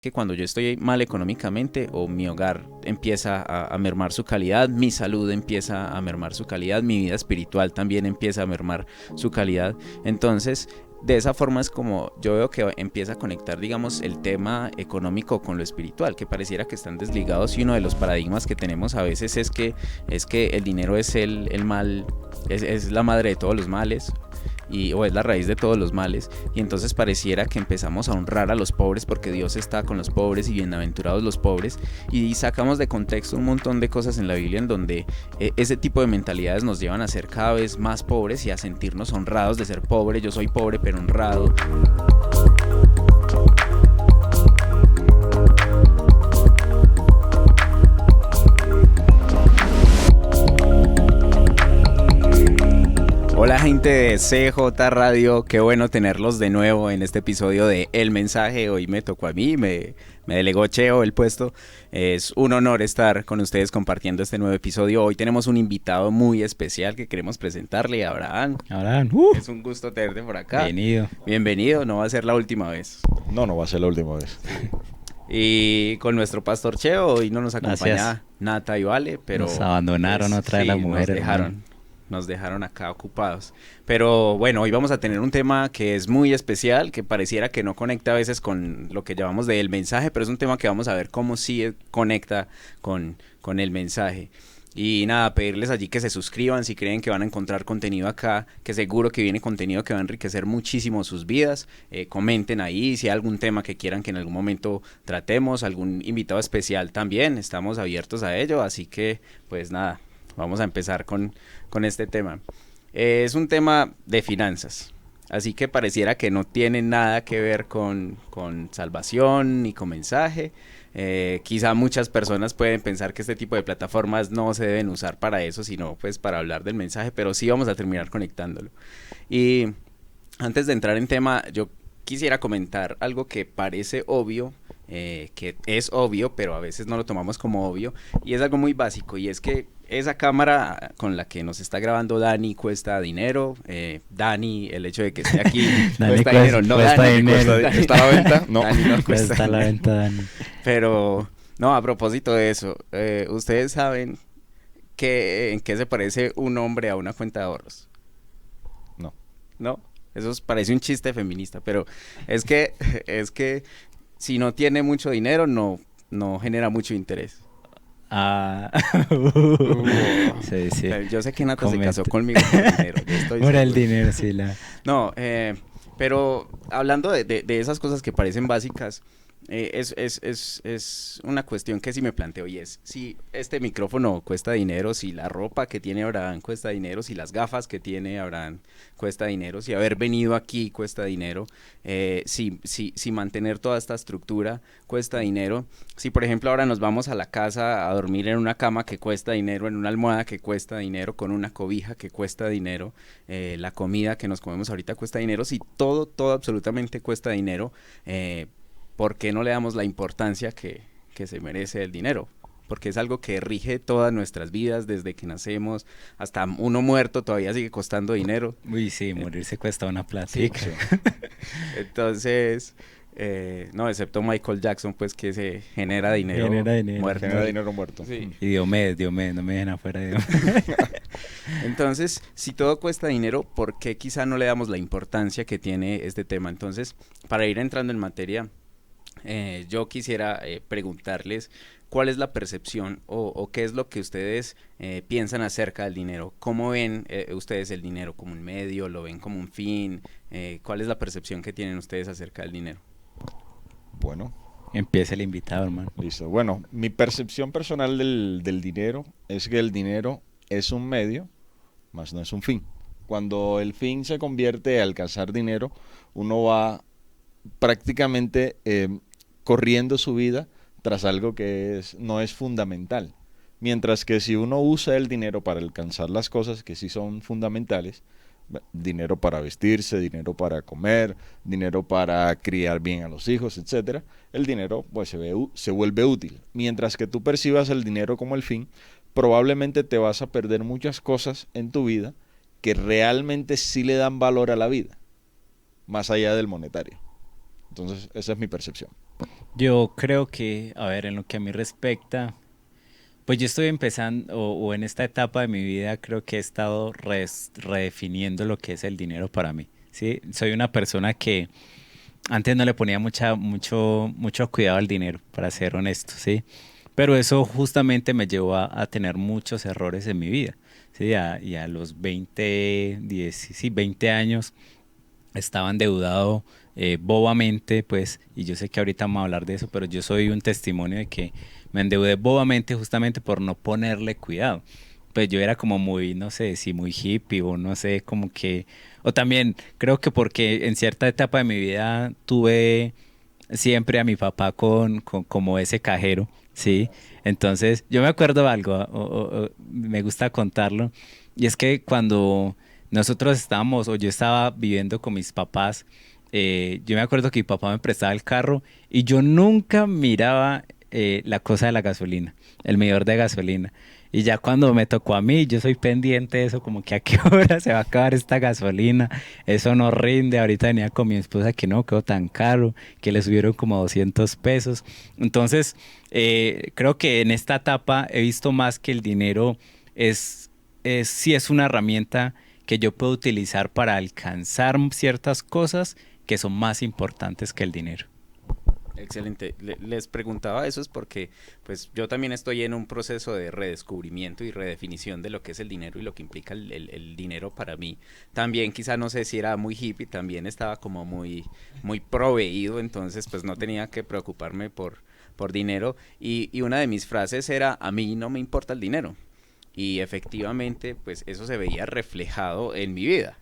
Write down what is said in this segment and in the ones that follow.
que cuando yo estoy mal económicamente o mi hogar empieza a mermar su calidad, mi salud empieza a mermar su calidad, mi vida espiritual también empieza a mermar su calidad. Entonces, de esa forma es como yo veo que empieza a conectar, digamos, el tema económico con lo espiritual, que pareciera que están desligados, y uno de los paradigmas que tenemos a veces es que el dinero es el mal, es la madre de todos los males, o es la raíz de todos los males, y entonces pareciera que empezamos a honrar a los pobres porque Dios está con los pobres y bienaventurados los pobres, y sacamos de contexto un montón de cosas en la Biblia en donde ese tipo de mentalidades nos llevan a ser cada vez más pobres y a sentirnos honrados de ser pobre. Yo soy pobre pero honrado. Hola gente de CJ Radio, qué bueno tenerlos de nuevo en este episodio de El Mensaje. Hoy me tocó a mí, me delegó Cheo el puesto. Es un honor estar con ustedes compartiendo este nuevo episodio. Hoy tenemos un invitado muy especial que queremos presentarle, Abraham. Abraham, es un gusto tenerte por acá. Bienvenido. Bienvenido, no va a ser la última vez. No va a ser la última vez. Y con nuestro pastor Cheo, hoy no nos acompaña Gracias. Nata y Vale, pero nos abandonaron pues, otra de las mujeres. Nos dejaron acá ocupados. Pero bueno, hoy vamos a tener un tema que es muy especial, que pareciera que no conecta a veces con lo que llamamos del mensaje, pero es un tema que vamos a ver cómo sí conecta con el mensaje. Y nada, pedirles allí que se suscriban si creen que van a encontrar contenido acá, que seguro que viene contenido que va a enriquecer muchísimo sus vidas. Comenten ahí si hay algún tema que quieran que en algún momento tratemos, algún invitado especial también, estamos abiertos a ello, así que pues nada, vamos a empezar con este tema. Es un tema de finanzas, así que pareciera que no tiene nada que ver con salvación ni con mensaje. Quizá muchas personas pueden pensar que este tipo de plataformas no se deben usar para eso, sino pues para hablar del mensaje, pero sí vamos a terminar conectándolo. Y antes de entrar en tema, yo quisiera comentar algo que parece obvio, que es obvio, pero a veces no lo tomamos como obvio, y es algo muy básico, y es que esa cámara con la que nos está grabando Dani cuesta dinero. Dani, el hecho de que esté aquí cuesta dinero. No, cuesta Dani, dinero. ¿Está a la venta? No. Dani no cuesta Está a la venta, Dani. Pero, no, a propósito de eso, ¿ustedes saben en qué se parece un hombre a una cuenta de ahorros? No. ¿No? Eso parece un chiste feminista, pero es que si no tiene mucho dinero, no genera mucho interés. Sí. Yo sé que Nata se casó conmigo por dinero. Por el dinero, sí. No, pero hablando de esas cosas que parecen básicas, es una cuestión que sí me planteo, y es si este micrófono cuesta dinero, si la ropa que tiene Abraham cuesta dinero, si las gafas que tiene Abraham cuesta dinero, si haber venido aquí cuesta dinero, si mantener toda esta estructura cuesta dinero, si por ejemplo ahora nos vamos a la casa a dormir en una cama que cuesta dinero, en una almohada que cuesta dinero, con una cobija que cuesta dinero, la comida que nos comemos ahorita cuesta dinero, si todo absolutamente cuesta dinero, ¿por qué no le damos la importancia que se merece el dinero? Porque es algo que rige todas nuestras vidas, desde que nacemos hasta uno muerto todavía sigue costando dinero. Uy, sí, morirse cuesta una plata. Sí. Entonces, no, excepto Michael Jackson, pues que se genera dinero muerto. Genera dinero muerto. Sí. Y Diomedes, no me dejen afuera de Diomedes. Entonces, si todo cuesta dinero, ¿por qué quizá no le damos la importancia que tiene este tema? Entonces, para ir entrando en materia, yo quisiera preguntarles cuál es la percepción o qué es lo que ustedes piensan acerca del dinero. ¿Cómo ven ustedes el dinero? ¿Como un medio? ¿Lo ven como un fin? ¿Cuál es la percepción que tienen ustedes acerca del dinero? Bueno. Empieza el invitado, hermano. Listo. Bueno, mi percepción personal del dinero es que el dinero es un medio, más no es un fin. Cuando el fin se convierte en alcanzar dinero, uno va prácticamente corriendo su vida tras algo que no es fundamental. Mientras que si uno usa el dinero para alcanzar las cosas que sí son fundamentales, dinero para vestirse, dinero para comer, dinero para criar bien a los hijos, etcétera, el dinero pues se vuelve útil. Mientras que tú percibas el dinero como el fin, probablemente te vas a perder muchas cosas en tu vida que realmente sí le dan valor a la vida, más allá del monetario. Entonces, esa es mi percepción. Yo creo que, a ver, en lo que a mí respecta, pues yo estoy empezando, o en esta etapa de mi vida, creo que he estado redefiniendo lo que es el dinero para mí. Sí, soy una persona que antes no le ponía mucho cuidado al dinero, para ser honesto, ¿sí? Pero eso justamente me llevó a tener muchos errores en mi vida, ¿sí? Y a los 20 años estaba endeudado bobamente, pues, y yo sé que ahorita vamos a hablar de eso, pero yo soy un testimonio de que me endeudé bobamente justamente por no ponerle cuidado. Pues yo era como muy, no sé, si muy hippie o no sé, como que, o también creo que porque en cierta etapa de mi vida tuve siempre a mi papá con como ese cajero, ¿sí? Entonces, yo me acuerdo de algo, me gusta contarlo, y es que cuando nosotros estábamos, o yo estaba viviendo con mis papás, yo me acuerdo que mi papá me prestaba el carro y yo nunca miraba la cosa de la gasolina, el medidor de gasolina. Y ya cuando me tocó a mí, yo soy pendiente de eso, como que a qué hora se va a acabar esta gasolina, eso no rinde. Ahorita venía con mi esposa que no quedó tan caro, que le subieron como 200 pesos. Entonces, creo que en esta etapa he visto más que el dinero sí es una herramienta que yo puedo utilizar para alcanzar ciertas cosas que son más importantes que el dinero. Excelente. Les preguntaba eso es porque pues yo también estoy en un proceso de redescubrimiento y redefinición de lo que es el dinero y lo que implica el dinero para mí. También quizá no sé si era muy hippie, también estaba como muy proveído, entonces pues no tenía que preocuparme por dinero. Y una de mis frases era, a mí no me importa el dinero. Y efectivamente pues eso se veía reflejado en mi vida.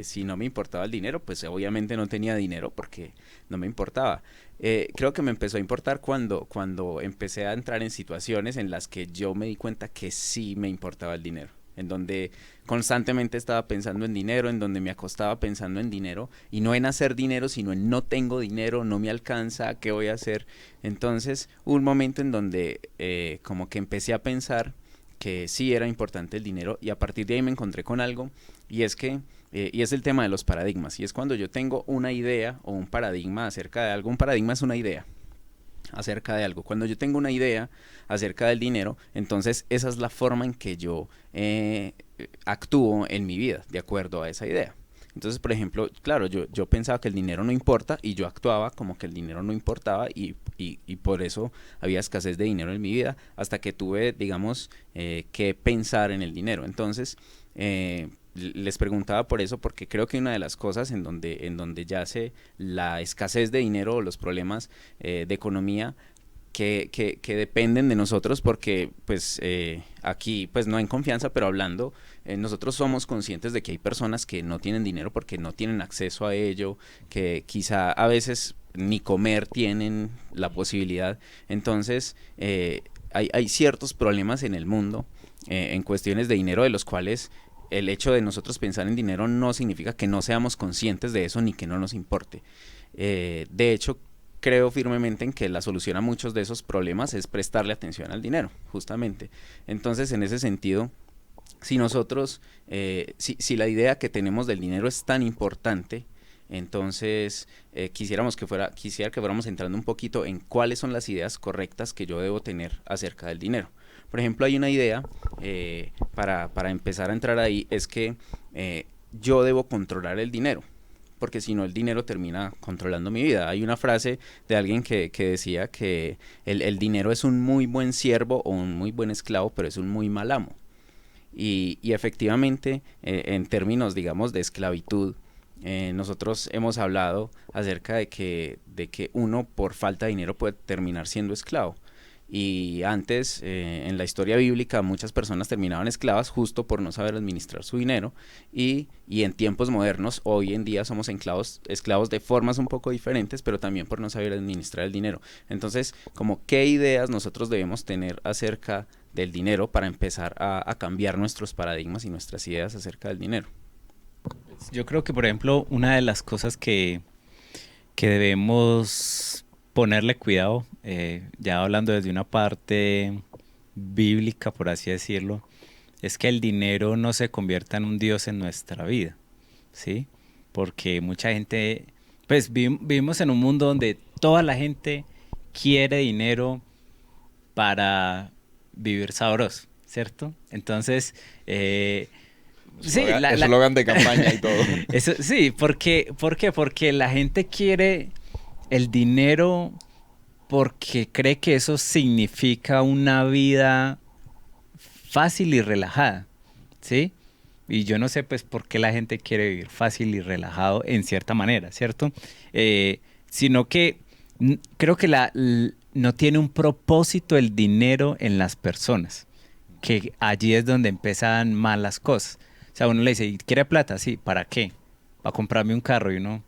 Si no me importaba el dinero, pues obviamente no tenía dinero porque no me importaba. Creo que me empezó a importar cuando empecé a entrar en situaciones en las que yo me di cuenta que sí me importaba el dinero, en donde constantemente estaba pensando en dinero, en donde me acostaba pensando en dinero y no en hacer dinero, sino en no tengo dinero, no me alcanza, ¿qué voy a hacer? Entonces, un momento en donde como que empecé a pensar que sí era importante el dinero y a partir de ahí me encontré con algo y es que y es el tema de los paradigmas y es cuando yo tengo una idea o un paradigma acerca de algo. Un paradigma es una idea acerca de algo. Cuando yo tengo una idea acerca del dinero, entonces esa es la forma en que yo actúo en mi vida, de acuerdo a esa idea. Entonces, por ejemplo, claro, yo pensaba que el dinero no importa y yo actuaba como que el dinero no importaba y por eso había escasez de dinero en mi vida hasta que tuve, digamos, que pensar en el dinero. Entonces, les preguntaba por eso porque creo que una de las cosas en donde yace la escasez de dinero o los problemas de economía que dependen de nosotros porque pues aquí pues no en confianza pero hablando nosotros somos conscientes de que hay personas que no tienen dinero porque no tienen acceso a ello, que quizá a veces ni comer tienen la posibilidad. Entonces hay ciertos problemas en el mundo en cuestiones de dinero de los cuales el hecho de nosotros pensar en dinero no significa que no seamos conscientes de eso ni que no nos importe. De hecho, creo firmemente en que la solución a muchos de esos problemas es prestarle atención al dinero, justamente. Entonces, en ese sentido, si nosotros, si la idea que tenemos del dinero es tan importante, entonces quisiera que fuéramos entrando un poquito en cuáles son las ideas correctas que yo debo tener acerca del dinero. Por ejemplo, hay una idea, para empezar a entrar ahí, es que yo debo controlar el dinero porque si no el dinero termina controlando mi vida. Hay una frase de alguien que decía que el dinero es un muy buen siervo o un muy buen esclavo, pero es un muy mal amo. Y efectivamente, en términos, digamos, de esclavitud, nosotros hemos hablado acerca de que uno por falta de dinero puede terminar siendo esclavo. Y antes, en la historia bíblica, muchas personas terminaban esclavas justo por no saber administrar su dinero. Y en tiempos modernos, hoy en día somos esclavos de formas un poco diferentes, pero también por no saber administrar el dinero. Entonces, como qué ideas nosotros debemos tener acerca del dinero para empezar a cambiar nuestros paradigmas y nuestras ideas acerca del dinero. Yo creo que, por ejemplo, una de las cosas que debemos ponerle cuidado, ya hablando desde una parte bíblica, por así decirlo, es que el dinero no se convierta en un dios en nuestra vida, ¿sí? Porque mucha gente, pues vivimos en un mundo donde toda la gente quiere dinero para vivir sabroso, ¿cierto? Entonces, sí, eslogan de campaña y todo. eso, sí, ¿por qué? Porque la gente quiere el dinero porque cree que eso significa una vida fácil y relajada, ¿sí? Y yo no sé, pues, por qué la gente quiere vivir fácil y relajado en cierta manera, ¿cierto? Sino que creo que no tiene un propósito el dinero en las personas, que allí es donde empiezan mal las cosas. O sea, uno le dice, ¿quiere plata? Sí, ¿para qué? Para comprarme un carro. Y uno,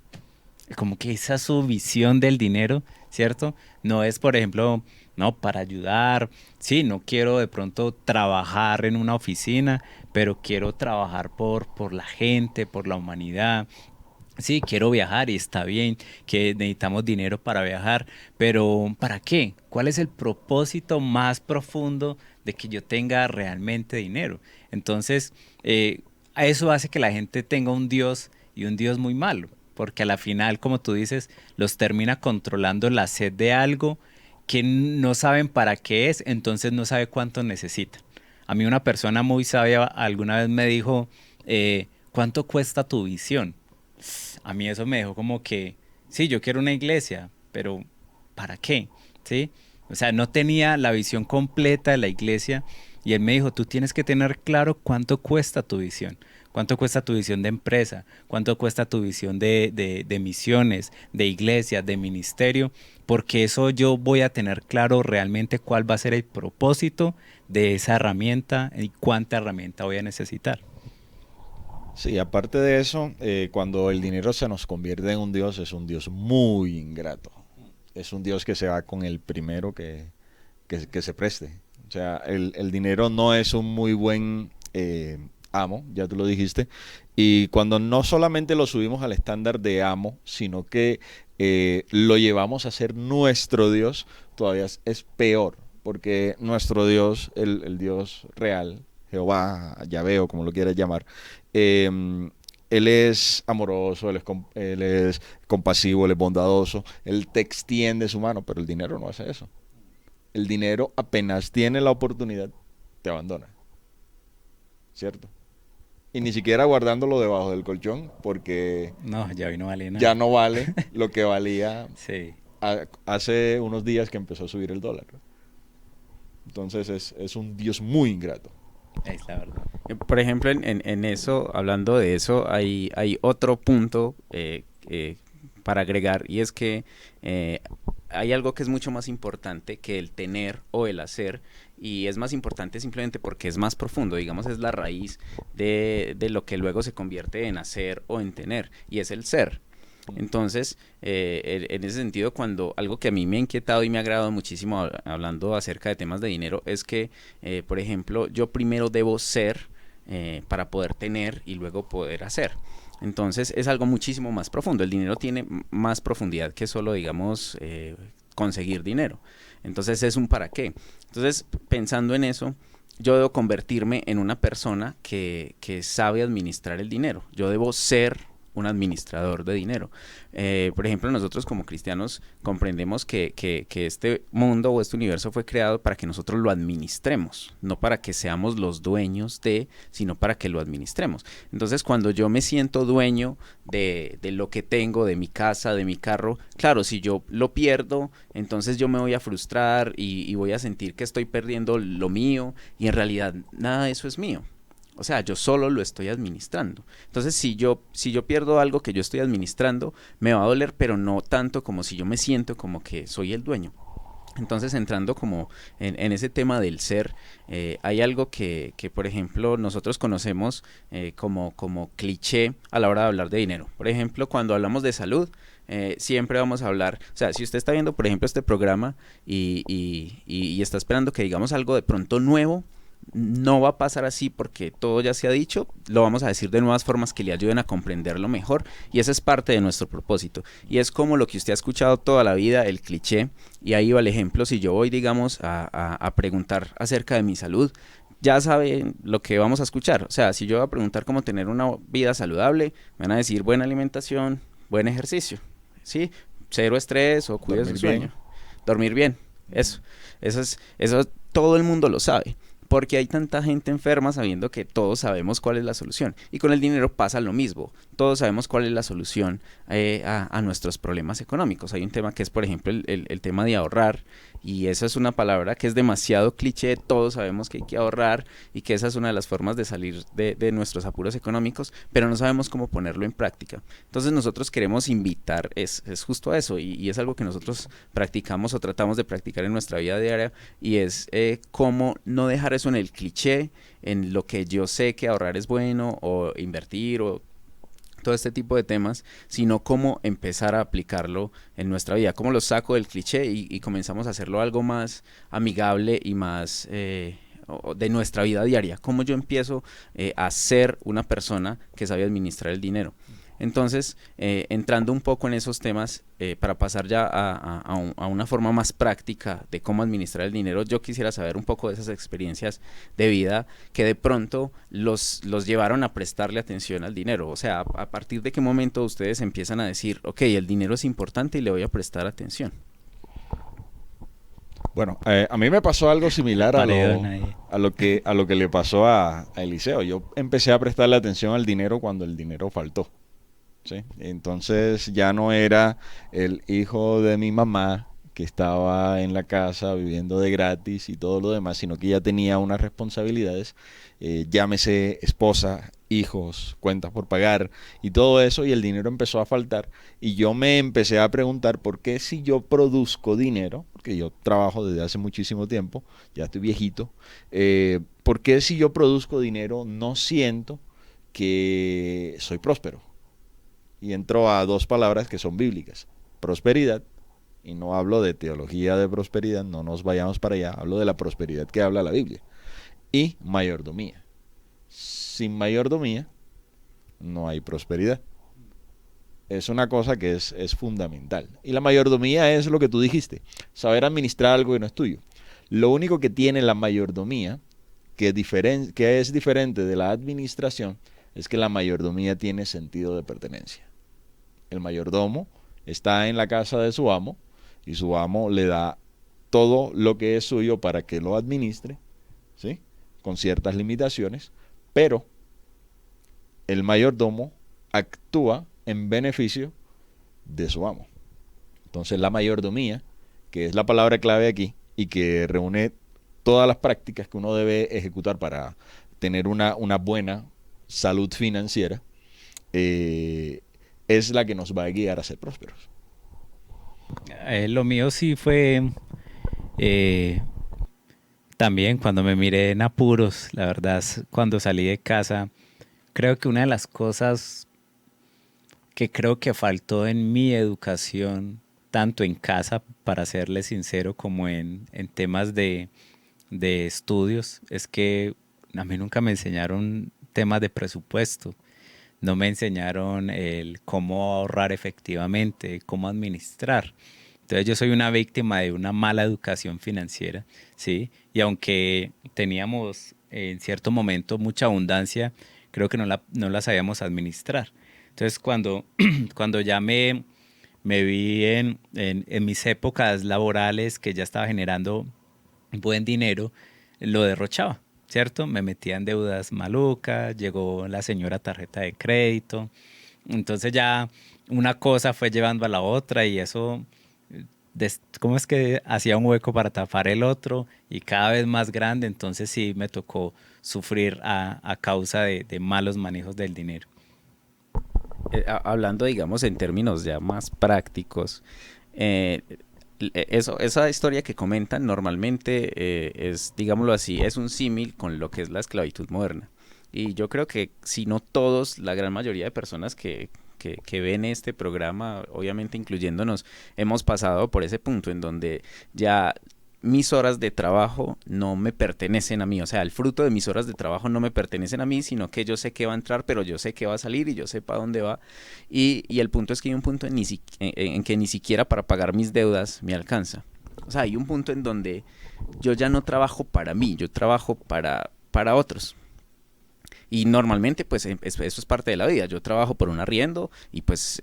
como que esa es su visión del dinero, ¿cierto? No es, por ejemplo, no, para ayudar. Sí, no quiero de pronto trabajar en una oficina, pero quiero trabajar por la gente, por la humanidad. Sí, quiero viajar y está bien que necesitamos dinero para viajar, pero ¿para qué? ¿Cuál es el propósito más profundo de que yo tenga realmente dinero? Entonces, eso hace que la gente tenga un Dios y un Dios muy malo, porque a la final, como tú dices, los termina controlando la sed de algo que no saben para qué es, entonces no sabe cuánto necesitan. A mí una persona muy sabia alguna vez me dijo, ¿cuánto cuesta tu visión? A mí eso me dejó como que, sí, yo quiero una iglesia, pero ¿para qué? ¿Sí? O sea, no tenía la visión completa de la iglesia y él me dijo, tú tienes que tener claro cuánto cuesta tu visión. ¿Cuánto cuesta tu visión de empresa? ¿Cuánto cuesta tu visión de misiones, de iglesia, de ministerio? Porque eso yo voy a tener claro realmente cuál va a ser el propósito de esa herramienta y cuánta herramienta voy a necesitar. Sí, aparte de eso, cuando el dinero se nos convierte en un Dios, es un Dios muy ingrato. Es un Dios que se va con el primero que se preste. O sea, el dinero no es un muy buen amo, ya tú lo dijiste. Y cuando no solamente lo subimos al estándar de amo, sino que lo llevamos a ser nuestro Dios, todavía es peor. Porque nuestro Dios, el Dios real, Jehová, Yahvé o como lo quieras llamar, eh, él es amoroso, él es compasivo, él es bondadoso, él te extiende su mano, pero el dinero no hace eso. El dinero apenas tiene la oportunidad, te abandona, ¿cierto? Y ni siquiera guardándolo debajo del colchón, porque No, ya hoy no vale nada. ya no vale lo que valía Sí, hace unos días que empezó a subir el dólar. Entonces es un Dios muy ingrato. es la verdad. Por ejemplo, en eso, hablando de eso, hay otro punto para agregar y es que hay algo que es mucho más importante que el tener o el hacer y es más importante simplemente porque es más profundo, digamos, es la raíz de lo que luego se convierte en hacer o en tener y es el ser. Entonces, en ese sentido, cuando algo que a mí me ha inquietado y me ha agradado muchísimo hablando acerca de temas de dinero es que, por ejemplo, yo primero debo ser para poder tener y luego poder hacer. Entonces es algo muchísimo más profundo. El dinero tiene más profundidad que solo, digamos, conseguir dinero. Entonces es un para qué. Entonces, pensando en eso, yo debo convertirme en una persona que sabe administrar el dinero. Yo debo ser un administrador de dinero. Por ejemplo, nosotros como cristianos comprendemos que este mundo o este universo fue creado para que nosotros lo administremos, no para que seamos los dueños sino para que lo administremos. Entonces, cuando yo me siento dueño de lo que tengo, de mi casa, de mi carro, claro, si yo lo pierdo, entonces yo me voy a frustrar y voy a sentir que estoy perdiendo lo mío y en realidad nada de eso es mío. O sea, yo solo lo estoy administrando. Entonces, si yo pierdo algo que yo estoy administrando, me va a doler, pero no tanto como si yo me siento como que soy el dueño. Entonces, entrando como en ese tema del ser, hay algo que, por ejemplo, nosotros conocemos como cliché a la hora de hablar de dinero. Por ejemplo, cuando hablamos de salud, siempre vamos a hablar, o sea, si usted está viendo, por ejemplo, este programa y está esperando que digamos algo de pronto nuevo, no va a pasar así porque todo ya se ha dicho, lo vamos a decir de nuevas formas que le ayuden a comprenderlo mejor y esa es parte de nuestro propósito y es como lo que usted ha escuchado toda la vida, el cliché, y ahí va el ejemplo. Si yo voy, digamos, a preguntar acerca de mi salud, ya saben lo que vamos a escuchar. O sea, si yo voy a preguntar cómo tener una vida saludable, me van a decir buena alimentación, buen ejercicio, ¿sí? Cero estrés o cuide su sueño. dormir bien. Eso todo el mundo lo sabe. Porque hay tanta gente enferma sabiendo que todos sabemos cuál es la solución. Y con el dinero pasa lo mismo. Todos sabemos cuál es la solución a nuestros problemas económicos. Hay un tema que es, por ejemplo, el tema de ahorrar. Y esa es una palabra que es demasiado cliché. Todos sabemos que hay que ahorrar y que esa es una de las formas de salir de nuestros apuros económicos, pero no sabemos cómo ponerlo en práctica. Entonces nosotros queremos invitar, es justo a eso, y es algo que nosotros practicamos o tratamos de practicar en nuestra vida diaria, y es cómo no dejar eso en el cliché, en lo que yo sé que ahorrar es bueno, o invertir, o todo este tipo de temas, sino cómo empezar a aplicarlo en nuestra vida, cómo lo saco del cliché y comenzamos a hacerlo algo más amigable y más de nuestra vida diaria, cómo yo empiezo a ser una persona que sabe administrar el dinero. Entonces, entrando un poco en esos temas, para pasar ya a una forma más práctica de cómo administrar el dinero, yo quisiera saber un poco de esas experiencias de vida que de pronto los llevaron a prestarle atención al dinero. O sea, a partir de qué momento ustedes empiezan a decir, ok, el dinero es importante y le voy a prestar atención. Bueno, a mí me pasó algo similar a lo que le pasó a Eliseo. Yo empecé a prestarle atención al dinero cuando el dinero faltó. ¿Sí? Entonces ya no era el hijo de mi mamá que estaba en la casa viviendo de gratis y todo lo demás, sino que ya tenía unas responsabilidades, llámese esposa, hijos, cuentas por pagar y todo eso, y el dinero empezó a faltar, y yo me empecé a preguntar por qué si yo produzco dinero, porque yo trabajo desde hace muchísimo tiempo, ya estoy viejito, por qué si yo produzco dinero no siento que soy próspero. Y entro a dos palabras que son bíblicas: prosperidad, y no hablo de teología de prosperidad, no nos vayamos para allá, hablo de la prosperidad que habla la Biblia, y mayordomía. Sin mayordomía no hay prosperidad. Es una cosa que es fundamental. Y la mayordomía es lo que tú dijiste, saber administrar algo que no es tuyo. Lo único que tiene la mayordomía, que es diferente de la administración, es que la mayordomía tiene sentido de pertenencia. El mayordomo está en la casa de su amo y su amo le da todo lo que es suyo para que lo administre, ¿sí? Con ciertas limitaciones, pero el mayordomo actúa en beneficio de su amo. Entonces la mayordomía, que es la palabra clave aquí y que reúne todas las prácticas que uno debe ejecutar para tener una buena salud financiera, es la que nos va a guiar a ser prósperos. Lo mío sí fue también cuando me miré en apuros, la verdad, cuando salí de casa, creo que una de las cosas que creo que faltó en mi educación, tanto en casa, para serle sincero, como en temas de estudios, es que a mí nunca me enseñaron temas de presupuesto. No me enseñaron el cómo ahorrar efectivamente, cómo administrar. Entonces yo soy una víctima de una mala educación financiera, ¿sí? Y aunque teníamos en cierto momento mucha abundancia, creo que no la sabíamos administrar. Entonces cuando ya me vi en mis épocas laborales, que ya estaba generando buen dinero, lo derrochaba, ¿cierto? Me metía en deudas malucas, llegó la señora tarjeta de crédito, entonces ya una cosa fue llevando a la otra y eso, ¿cómo es que hacía un hueco para tapar el otro? Y cada vez más grande, entonces sí me tocó sufrir a causa de malos manejos del dinero. Hablando, digamos, en términos ya más prácticos, esa historia que comentan normalmente es, digámoslo así, es un símil con lo que es la esclavitud moderna. Y yo creo que si no todos, la gran mayoría de personas que ven este programa, obviamente incluyéndonos, hemos pasado por ese punto en donde ya mis horas de trabajo no me pertenecen a mí, o sea, el fruto de mis horas de trabajo no me pertenecen a mí, sino que yo sé que va a entrar, pero yo sé que va a salir y yo sé para dónde va, y el punto es que hay un punto en que ni siquiera para pagar mis deudas me alcanza. O sea, hay un punto en donde yo ya no trabajo para mí, yo trabajo para otros. Y normalmente, pues eso es parte de la vida. Yo trabajo por un arriendo y pues,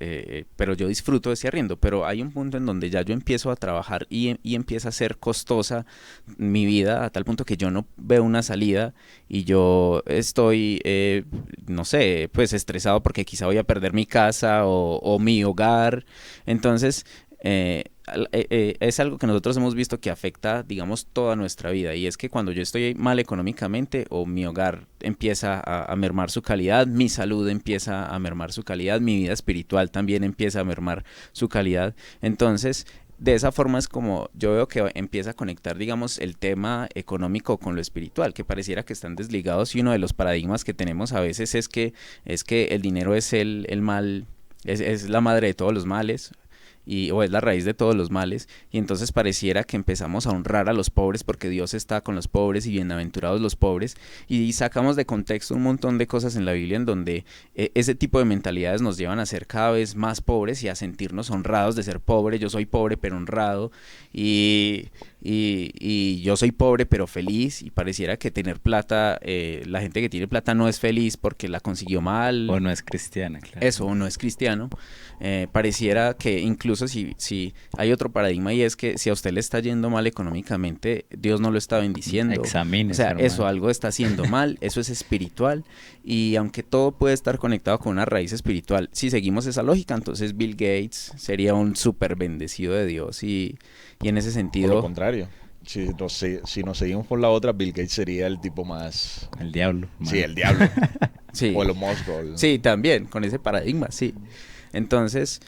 pero yo disfruto de ese arriendo. Pero hay un punto en donde ya yo empiezo a trabajar y empieza a ser costosa mi vida a tal punto que yo no veo una salida y yo estoy, no sé, pues estresado porque quizá voy a perder mi casa o mi hogar. Entonces, es algo que nosotros hemos visto que afecta, digamos, toda nuestra vida. Y es que cuando yo estoy mal económicamente o mi hogar empieza a mermar su calidad, mi salud empieza a mermar su calidad, mi vida espiritual también empieza a mermar su calidad. Entonces, de esa forma es como yo veo que empieza a conectar, digamos, el tema económico con lo espiritual, que pareciera que están desligados y uno de los paradigmas que tenemos a veces es que el dinero es el mal, es la madre de todos los males o es la raíz de todos los males, y entonces pareciera que empezamos a honrar a los pobres porque Dios está con los pobres y bienaventurados los pobres, y sacamos de contexto un montón de cosas en la Biblia en donde ese tipo de mentalidades nos llevan a ser cada vez más pobres y a sentirnos honrados de ser pobre. Yo soy pobre pero honrado, y, y yo soy pobre pero feliz, y pareciera que tener plata, la gente que tiene plata no es feliz porque la consiguió mal. O no es cristiana, claro. Eso, o no es cristiano. Pareciera que incluso si hay otro paradigma, y es que si a usted le está yendo mal económicamente, Dios no lo está bendiciendo. Examínese, O sea, hermano. eso algo está haciendo mal, eso es espiritual, y aunque todo puede estar conectado con una raíz espiritual, si seguimos esa lógica, entonces Bill Gates sería un súper bendecido de Dios, y en ese Por sentido... lo contrario, si nos seguimos por la otra, Bill Gates sería el tipo más... El diablo. Sí, man. el diablo. Sí. O Elon Musk. Sí, también, con ese paradigma, sí. Entonces,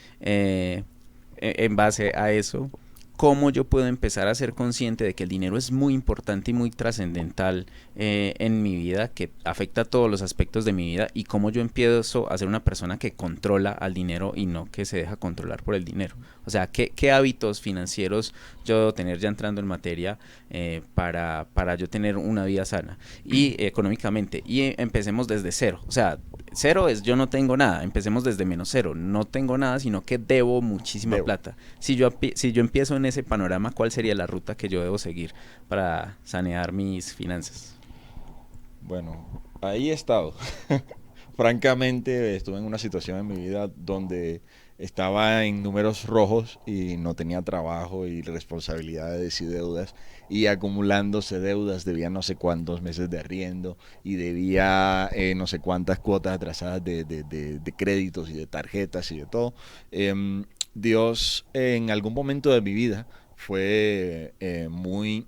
en base a eso, ¿cómo yo puedo empezar a ser consciente de que el dinero es muy importante y muy trascendental en mi vida, que afecta a todos los aspectos de mi vida, y cómo yo empiezo a ser una persona que controla al dinero y no que se deja controlar por el dinero? O sea, ¿qué hábitos financieros yo debo tener, ya entrando en materia, para yo tener una vida sana y económicamente? Y empecemos desde cero. O sea, cero es yo no tengo nada. Empecemos desde menos cero. No tengo nada, sino que debo muchísima plata. Si yo empiezo en ese panorama, ¿cuál sería la ruta que yo debo seguir para sanear mis finanzas? Bueno, ahí he estado. Francamente, estuve en una situación en mi vida donde estaba en números rojos y no tenía trabajo y responsabilidades y deudas, y acumulándose deudas. Debía no sé cuántos meses de arriendo y debía no sé cuántas cuotas atrasadas de créditos y de tarjetas y de todo. Dios en algún momento de mi vida fue muy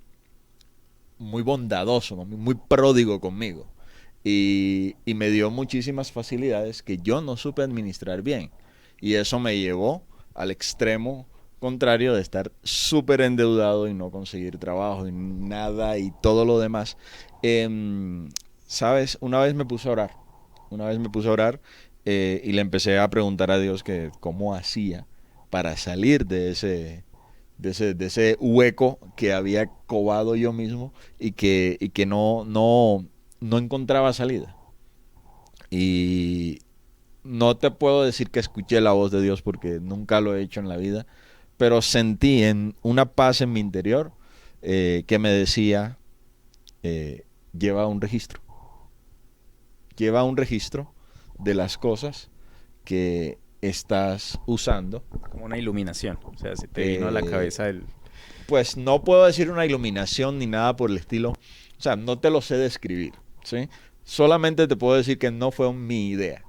bondadoso, muy pródigo conmigo. Y me dio muchísimas facilidades que yo no supe administrar bien. Y eso me llevó al extremo contrario de estar súper endeudado y no conseguir trabajo y nada y todo lo demás. ¿Sabes? Una vez me puse a orar. Y le empecé a preguntar a Dios que cómo hacía para salir de ese hueco que había covado yo mismo y que no encontraba salida. Y no te puedo decir que escuché la voz de Dios porque nunca lo he hecho en la vida, pero sentí en una paz en mi interior que me decía, lleva un registro. Lleva un registro de las cosas que estás usando. Como una iluminación. O sea, se te vino a la cabeza el... Pues no puedo decir una iluminación ni nada por el estilo. O sea, no te lo sé describir, ¿sí? Solamente te puedo decir que no fue mi idea,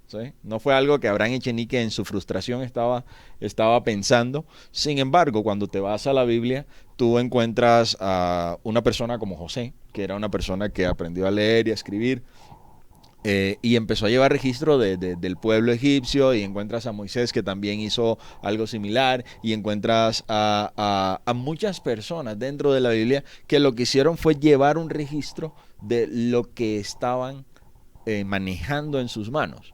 ¿sí? No fue algo que Abraham Echenique en su frustración estaba pensando. Sin embargo, cuando te vas a la Biblia, tú encuentras a una persona como José, que era una persona que aprendió a leer y a escribir, y empezó a llevar registro del pueblo egipcio, y encuentras a Moisés, que también hizo algo similar, y encuentras a muchas personas dentro de la Biblia que lo que hicieron fue llevar un registro de lo que estaban manejando en sus manos.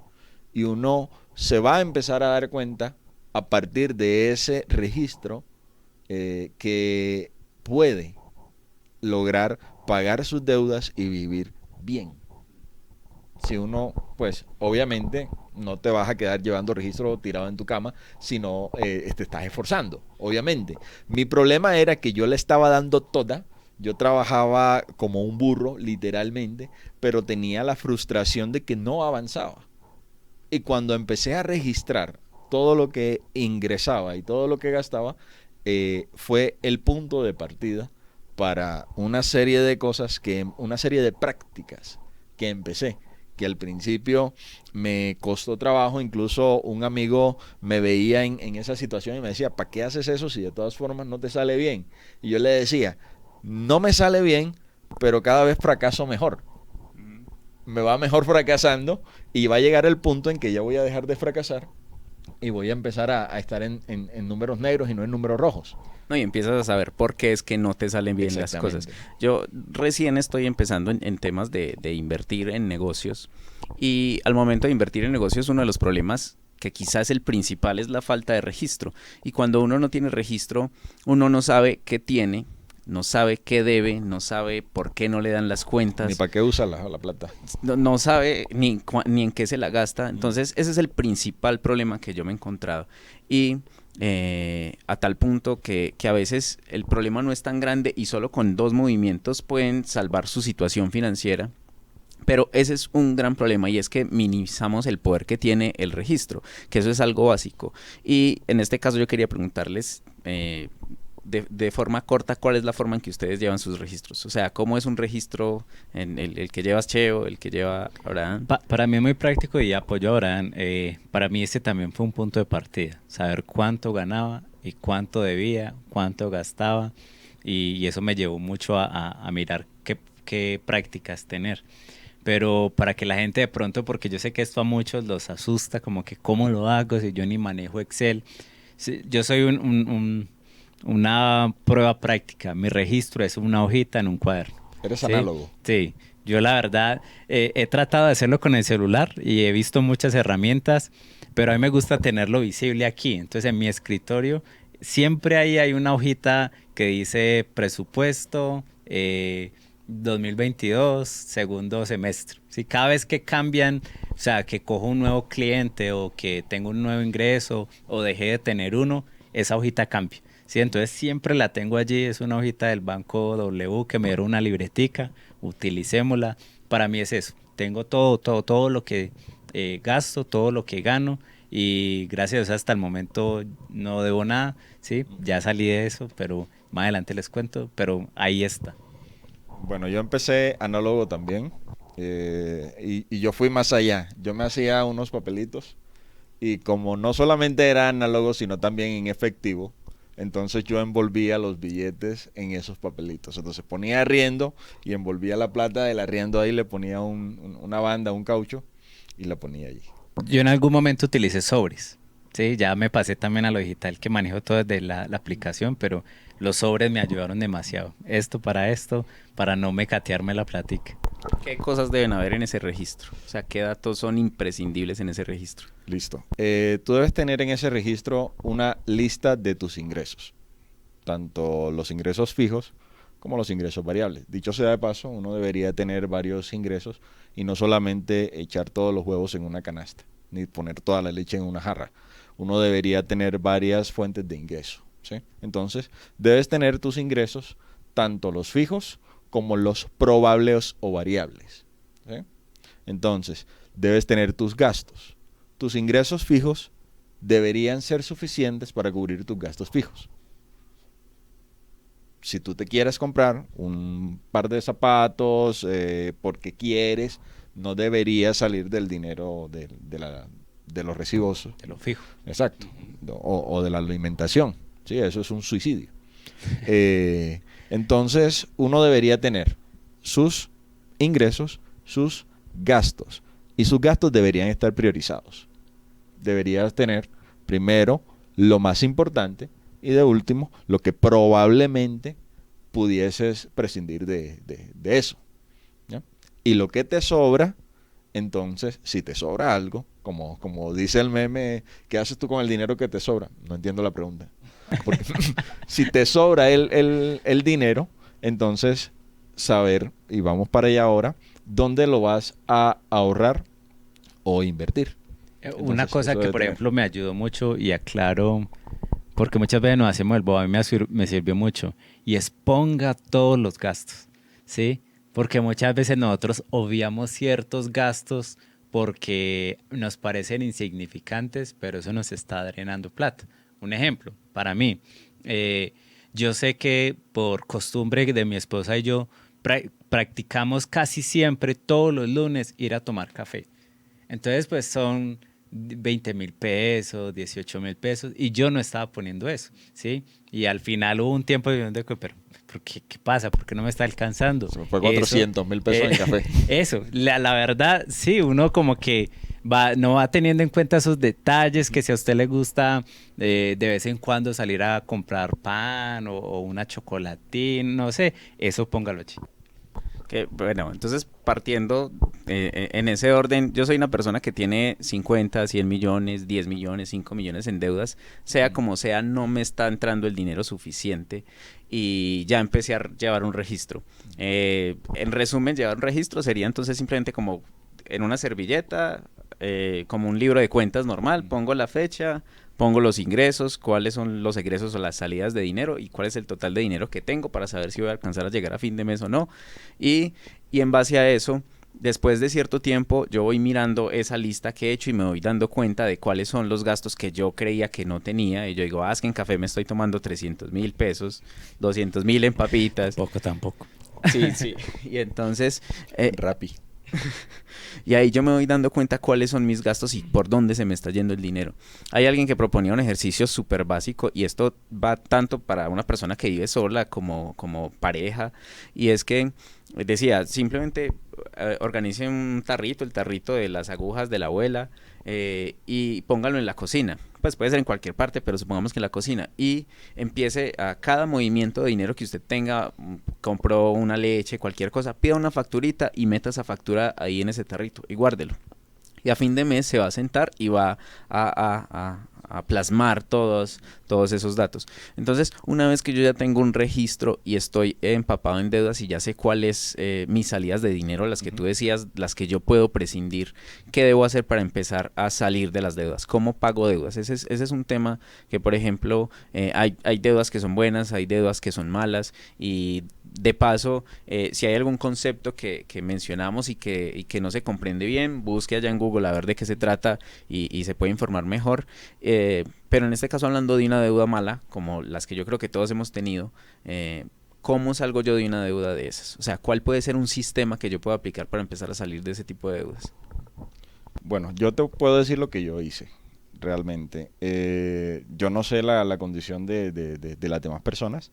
Y uno se va a empezar a dar cuenta a partir de ese registro que puede lograr pagar sus deudas y vivir bien. Si uno, pues obviamente no te vas a quedar llevando registro tirado en tu cama, sino te estás esforzando, obviamente. Mi problema era que yo le estaba dando toda Yo trabajaba como un burro, literalmente, pero tenía la frustración de que no avanzaba. Y cuando empecé a registrar todo lo que ingresaba y todo lo que gastaba, fue el punto de partida para una serie de cosas, una serie de prácticas que empecé, que al principio me costó trabajo. Incluso un amigo me veía en esa situación y me decía, ¿para qué haces eso si de todas formas no te sale bien? Y yo le decía, no me sale bien, pero cada vez fracaso mejor. Me va mejor fracasando y va a llegar el punto en que ya voy a dejar de fracasar y voy a empezar a estar en números negros y no en números rojos. No, y empiezas a saber por qué es que no te salen bien las cosas. Yo recién estoy empezando en temas de invertir en negocios, y al momento de invertir en negocios uno de los problemas, que quizás el principal, es la falta de registro. Y cuando uno no tiene registro, uno no sabe qué tiene, no sabe qué debe, no sabe por qué no le dan las cuentas. Ni para qué usa la plata. No sabe ni en qué se la gasta. Entonces ese es el principal problema que yo me he encontrado. Y a tal punto que a veces el problema no es tan grande y solo con 2 movimientos pueden salvar su situación financiera. Pero ese es un gran problema, y es que minimizamos el poder que tiene el registro, que eso es algo básico. Y en este caso yo quería preguntarles, de forma corta, ¿cuál es la forma en que ustedes llevan sus registros? O sea, ¿cómo es un registro, en el que llevas Cheo, el que lleva Abraham? Para mí es muy práctico y apoyo a Abraham. Para mí este también fue un punto de partida, saber cuánto ganaba y cuánto debía, cuánto gastaba, y eso me llevó mucho a mirar qué prácticas tener. Pero para que la gente de pronto, porque yo sé que esto a muchos los asusta, como que ¿cómo lo hago si yo ni manejo Excel? Yo soy una prueba práctica. Mi registro es una hojita en un cuaderno. Eres ¿sí? análogo. Sí, yo la verdad he tratado de hacerlo con el celular y he visto muchas herramientas, pero a mí me gusta tenerlo visible aquí. Entonces en mi escritorio siempre hay una hojita que dice presupuesto, 2022, segundo semestre. ¿Sí? Cada vez que cambian, o sea, que cojo un nuevo cliente o que tengo un nuevo ingreso o dejé de tener uno, esa hojita cambia. ¿Sí? Entonces siempre la tengo allí. Es una hojita del Banco W que me dieron una libretica, utilicémosla. Para mí es eso. Tengo todo lo que gasto, todo lo que gano, y gracias a Dios hasta el momento no debo nada. ¿Sí? Ya salí de eso, pero más adelante les cuento, pero ahí está. Bueno, yo empecé análogo también, y yo fui más allá. Yo me hacía unos papelitos, y como no solamente era análogo, sino también en efectivo, entonces yo envolvía los billetes en esos papelitos. Entonces ponía arriendo y envolvía la plata del arriendo ahí, le ponía una banda, un caucho, y la ponía allí. Yo en algún momento utilicé sobres. Sí, ya me pasé también a lo digital, que manejo todo desde la aplicación, pero los sobres me ayudaron demasiado. Esto, para no mecatearme la plática. ¿Qué cosas deben haber en ese registro? O sea, ¿qué datos son imprescindibles en ese registro? Listo. Tú debes tener en ese registro una lista de tus ingresos, tanto los ingresos fijos como los ingresos variables. Dicho sea de paso, uno debería tener varios ingresos y no solamente echar todos los huevos en una canasta, ni poner toda la leche en una jarra. Uno debería tener varias fuentes de ingreso, ¿sí? Entonces, debes tener tus ingresos, tanto los fijos como los probables o variables, ¿sí? Entonces, debes tener tus gastos. Tus ingresos fijos deberían ser suficientes para cubrir tus gastos fijos. Si tú te quieres comprar un par de zapatos porque quieres, no deberías salir del dinero de los recibos. De lo fijo. Exacto. O de la alimentación. Sí, eso es un suicidio. Entonces, uno debería tener sus ingresos, sus gastos. Y sus gastos deberían estar priorizados. Deberías tener primero lo más importante y de último lo que probablemente pudieses prescindir de eso, ¿ya? Y lo que te sobra, entonces, si te sobra algo, como dice el meme, ¿qué haces tú con el dinero que te sobra? No entiendo la pregunta. Porque si te sobra el dinero, entonces saber, y vamos para allá ahora, dónde lo vas a ahorrar o invertir. Una cosa que, por ejemplo, me ayudó mucho, y aclaro porque muchas veces nos hacemos el bobo, a mí me sirvió mucho, y exponga todos los gastos, ¿sí? Porque muchas veces nosotros obviamos ciertos gastos porque nos parecen insignificantes, pero eso nos está drenando plata. Un ejemplo, para mí, yo sé que por costumbre de mi esposa y yo, practicamos casi siempre todos los lunes ir a tomar café. Entonces, pues son 20.000 pesos, 18.000 pesos, y yo no estaba poniendo eso, ¿sí? Y al final hubo un tiempo de pero ¿por qué pasa? ¿Por qué no me está alcanzando? Se me fue 400.000 pesos en café. Eso, la verdad, sí, uno como que no va teniendo en cuenta esos detalles, que si a usted le gusta de vez en cuando salir a comprar pan o una chocolatina, no sé, eso póngalo allí. Que, bueno, entonces partiendo en ese orden, yo soy una persona que tiene 50, 100 millones, 10 millones, 5 millones en deudas, sea como sea, no me está entrando el dinero suficiente y ya empecé a llevar un registro. En resumen, llevar un registro sería entonces simplemente como en una servilleta, como un libro de cuentas normal, pongo la fecha, pongo los ingresos, cuáles son los egresos o las salidas de dinero y cuál es el total de dinero que tengo para saber si voy a alcanzar a llegar a fin de mes o no. Y en base a eso, después de cierto tiempo, yo voy mirando esa lista que he hecho y me voy dando cuenta de cuáles son los gastos que yo creía que no tenía. Y yo digo, es que en café me estoy tomando 300.000 pesos, 200.000 en papitas. Tampoco. Sí, sí. Y entonces... Rappi. Y ahí yo me voy dando cuenta cuáles son mis gastos y por dónde se me está yendo el dinero. Hay alguien que proponía un ejercicio súper básico y esto va tanto para una persona que vive sola como pareja, y es que decía, simplemente organice un tarrito, el tarrito de las agujas de la abuela, y póngalo en la cocina. Pues puede ser en cualquier parte, pero supongamos que en la cocina. Y empiece a cada movimiento de dinero que usted tenga, compró una leche, cualquier cosa, pida una facturita y meta esa factura ahí en ese tarrito y guárdelo. Y a fin de mes se va a sentar y va a plasmar todos esos datos. Entonces, una vez que yo ya tengo un registro y estoy empapado en deudas y ya sé cuáles mis salidas de dinero, las que tú decías, las que yo puedo prescindir, ¿qué debo hacer para empezar a salir de las deudas? ¿Cómo pago deudas? Ese es un tema que, por ejemplo, hay deudas que son buenas, hay deudas que son malas, y de paso, si hay algún concepto que mencionamos y que no se comprende bien, busque allá en Google a ver de qué se trata y se puede informar mejor. Pero en este caso, hablando de una deuda mala, como las que yo creo que todos hemos tenido, ¿cómo salgo yo de una deuda de esas? O sea, ¿cuál puede ser un sistema que yo pueda aplicar para empezar a salir de ese tipo de deudas? Bueno, yo te puedo decir lo que yo hice, realmente. Yo no sé la condición de las demás personas.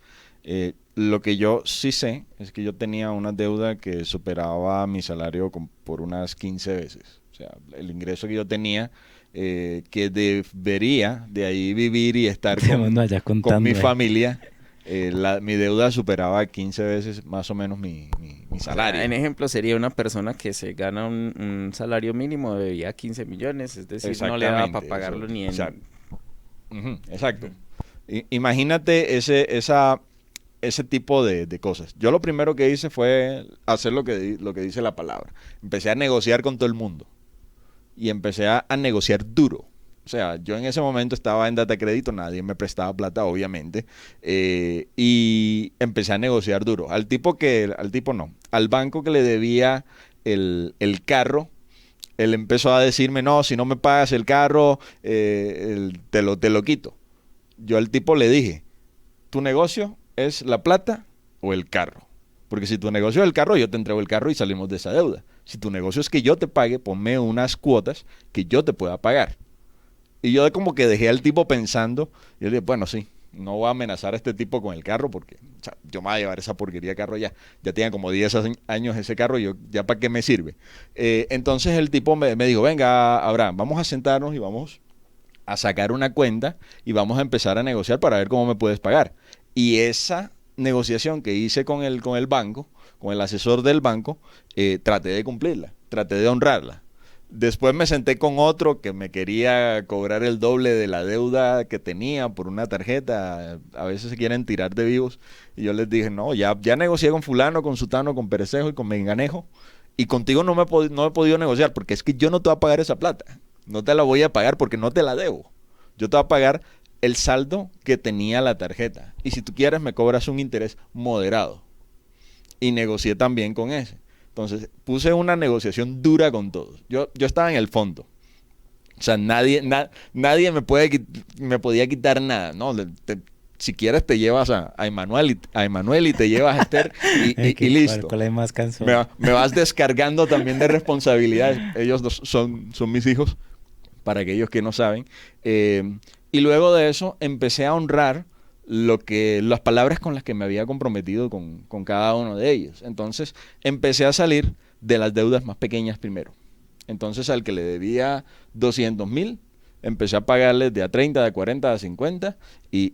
Lo que yo sí sé es que yo tenía una deuda que superaba mi salario por unas 15 veces. O sea, el ingreso que yo tenía, que debería de ahí vivir y estar con mi familia, mi deuda superaba 15 veces más o menos mi salario. En ejemplo, sería una persona que se gana un salario mínimo, debía 15 millones, es decir, no le daba para pagarlo ni en... Exacto. Imagínate ese tipo de cosas. Yo lo primero que hice fue hacer lo que dice la palabra. Empecé a negociar con todo el mundo. Y empecé a negociar duro. O sea, yo en ese momento estaba en data crédito, nadie me prestaba plata, obviamente. Y empecé a negociar duro. Al banco que le debía el carro, él empezó a decirme, no, si no me pagas el carro, te lo quito. Yo al tipo le dije, tu negocio es la plata o el carro. Porque si tu negocio es el carro, yo te entrego el carro y salimos de esa deuda. Si tu negocio es que yo te pague, ponme unas cuotas que yo te pueda pagar. Y yo como que dejé al tipo pensando, y yo le dije, bueno, sí, no voy a amenazar a este tipo con el carro porque yo me voy a llevar esa porquería de carro ya. Ya tenía como 10 años ese carro, yo ya para qué me sirve. Entonces el tipo me dijo, venga, Abraham, vamos a sentarnos y vamos a sacar una cuenta y vamos a empezar a negociar para ver cómo me puedes pagar. Y esa negociación que hice con el banco, con el asesor del banco, traté de cumplirla, traté de honrarla. Después me senté con otro que me quería cobrar el doble de la deuda que tenía por una tarjeta. A veces se quieren tirar de vivos. Y yo les dije, no, ya negocié con fulano, con sutano, con perecejo y con menganejo. Y contigo no he podido negociar porque es que yo no te voy a pagar esa plata. No te la voy a pagar porque no te la debo. Yo te voy a pagar el saldo que tenía la tarjeta. Y si tú quieres, me cobras un interés moderado. Y negocié también con ese. Entonces, puse una negociación dura con todos. Yo estaba en el fondo. O sea, nadie me podía quitar nada. No, si quieres te llevas a Emanuel y te llevas a Esther y listo. ¿Cuál es más cansón? Me vas descargando también de responsabilidades. Ellos son mis hijos, para aquellos que no saben. Y luego de eso empecé a honrar las palabras con las que me había comprometido con cada uno de ellos. Entonces empecé a salir de las deudas más pequeñas primero. Entonces al que le debía 200,000, empecé a pagarles de a 30, de a 40, de a 50 y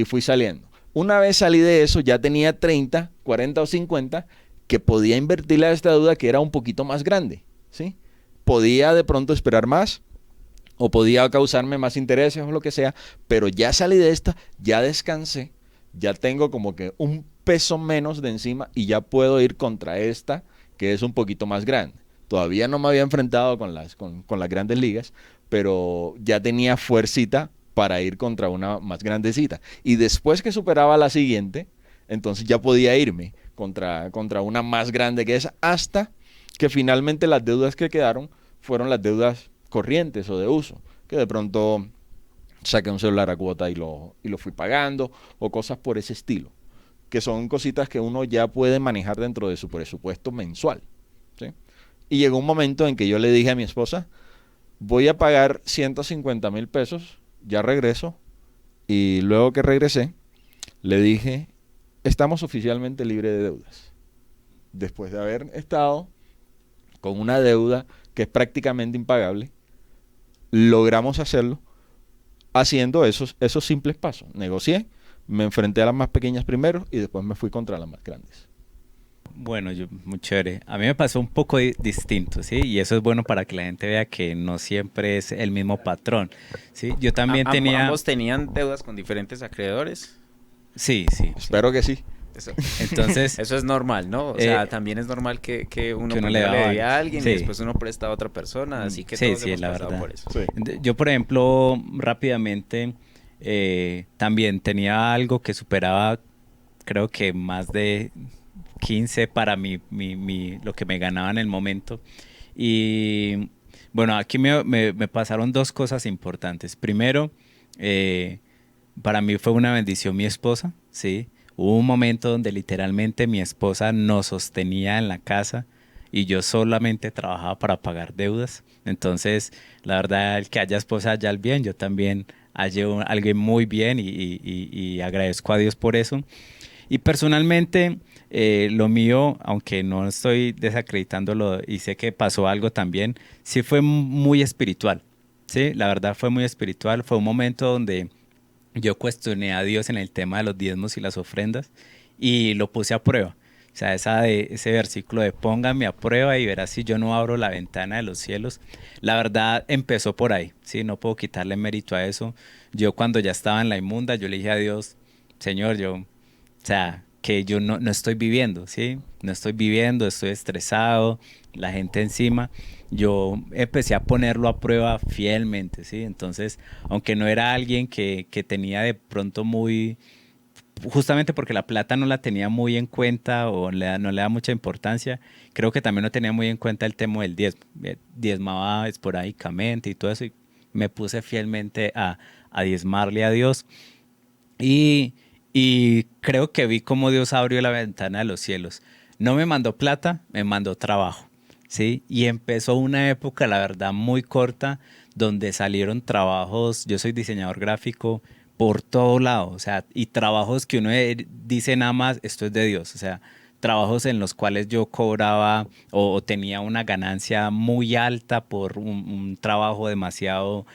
fui saliendo. Una vez salí de eso, ya tenía 30, 40 o 50 que podía invertirle a esta deuda que era un poquito más grande, ¿sí? Podía de pronto esperar más o podía causarme más intereses o lo que sea, pero ya salí de esta, ya descansé, ya tengo como que un peso menos de encima y ya puedo ir contra esta que es un poquito más grande. Todavía no me había enfrentado con las grandes ligas, pero ya tenía fuercita para ir contra una más grandecita. Y después que superaba la siguiente, entonces ya podía irme contra una más grande que esa, hasta que finalmente las deudas que quedaron fueron las deudas corrientes o de uso, que de pronto saqué un celular a cuota y lo fui pagando, o cosas por ese estilo, que son cositas que uno ya puede manejar dentro de su presupuesto mensual, ¿sí? Y llegó un momento en que yo le dije a mi esposa, voy a pagar 150,000 pesos, ya regreso. Y luego que regresé, le dije, estamos oficialmente libres de deudas. Después de haber estado con una deuda que es prácticamente impagable, logramos hacerlo haciendo esos simples pasos. Negocié, me enfrenté a las más pequeñas primero y después me fui contra las más grandes. Bueno, muy chévere. A mí me pasó un poco distinto, ¿sí? Y eso es bueno para que la gente vea que no siempre es el mismo patrón, ¿sí? Yo también tenía... ¿Ambos tenían deudas con diferentes acreedores? Sí. Espero que sí. Entonces... Eso es normal, ¿no? O sea, también es normal que uno le debe a alguien y después uno presta a otra persona, así que todos hemos pasado por eso. Sí. Yo, por ejemplo, rápidamente, también tenía algo que superaba, creo que más de 15 para lo que me ganaba en el momento. Y bueno, aquí me pasaron dos cosas importantes. Primero, para mí fue una bendición mi esposa, ¿sí? Hubo un momento donde literalmente mi esposa nos sostenía en la casa y yo solamente trabajaba para pagar deudas. Entonces, la verdad, el que haya esposa haya el bien. Yo también hallé alguien muy bien y agradezco a Dios por eso. Y personalmente, lo mío, aunque no estoy desacreditándolo y sé que pasó algo también, sí fue muy espiritual, ¿sí? La verdad fue muy espiritual. Fue un momento donde yo cuestioné a Dios en el tema de los diezmos y las ofrendas y lo puse a prueba. O sea, ese versículo de póngame a prueba y verás si yo no abro la ventana de los cielos. La verdad empezó por ahí, ¿sí? No puedo quitarle mérito a eso. Yo cuando ya estaba en la inmunda, yo le dije a Dios, Señor, o sea, que yo no estoy viviendo, ¿sí? No estoy viviendo, estoy estresado, la gente encima. Yo empecé a ponerlo a prueba fielmente, ¿sí? Entonces, aunque no era alguien que tenía de pronto justamente porque la plata no la tenía muy en cuenta o no le da mucha importancia, creo que también no tenía muy en cuenta el tema del diezmo. Diezmaba esporádicamente y todo eso, y me puse fielmente a diezmarle a Dios. Y creo que vi cómo Dios abrió la ventana de los cielos. No me mandó plata, me mandó trabajo, ¿sí? Y empezó una época, la verdad, muy corta, donde salieron trabajos, yo soy diseñador gráfico, por todo lado, o sea, y trabajos que uno dice nada más, esto es de Dios, o sea, trabajos en los cuales yo cobraba o tenía una ganancia muy alta por un trabajo demasiado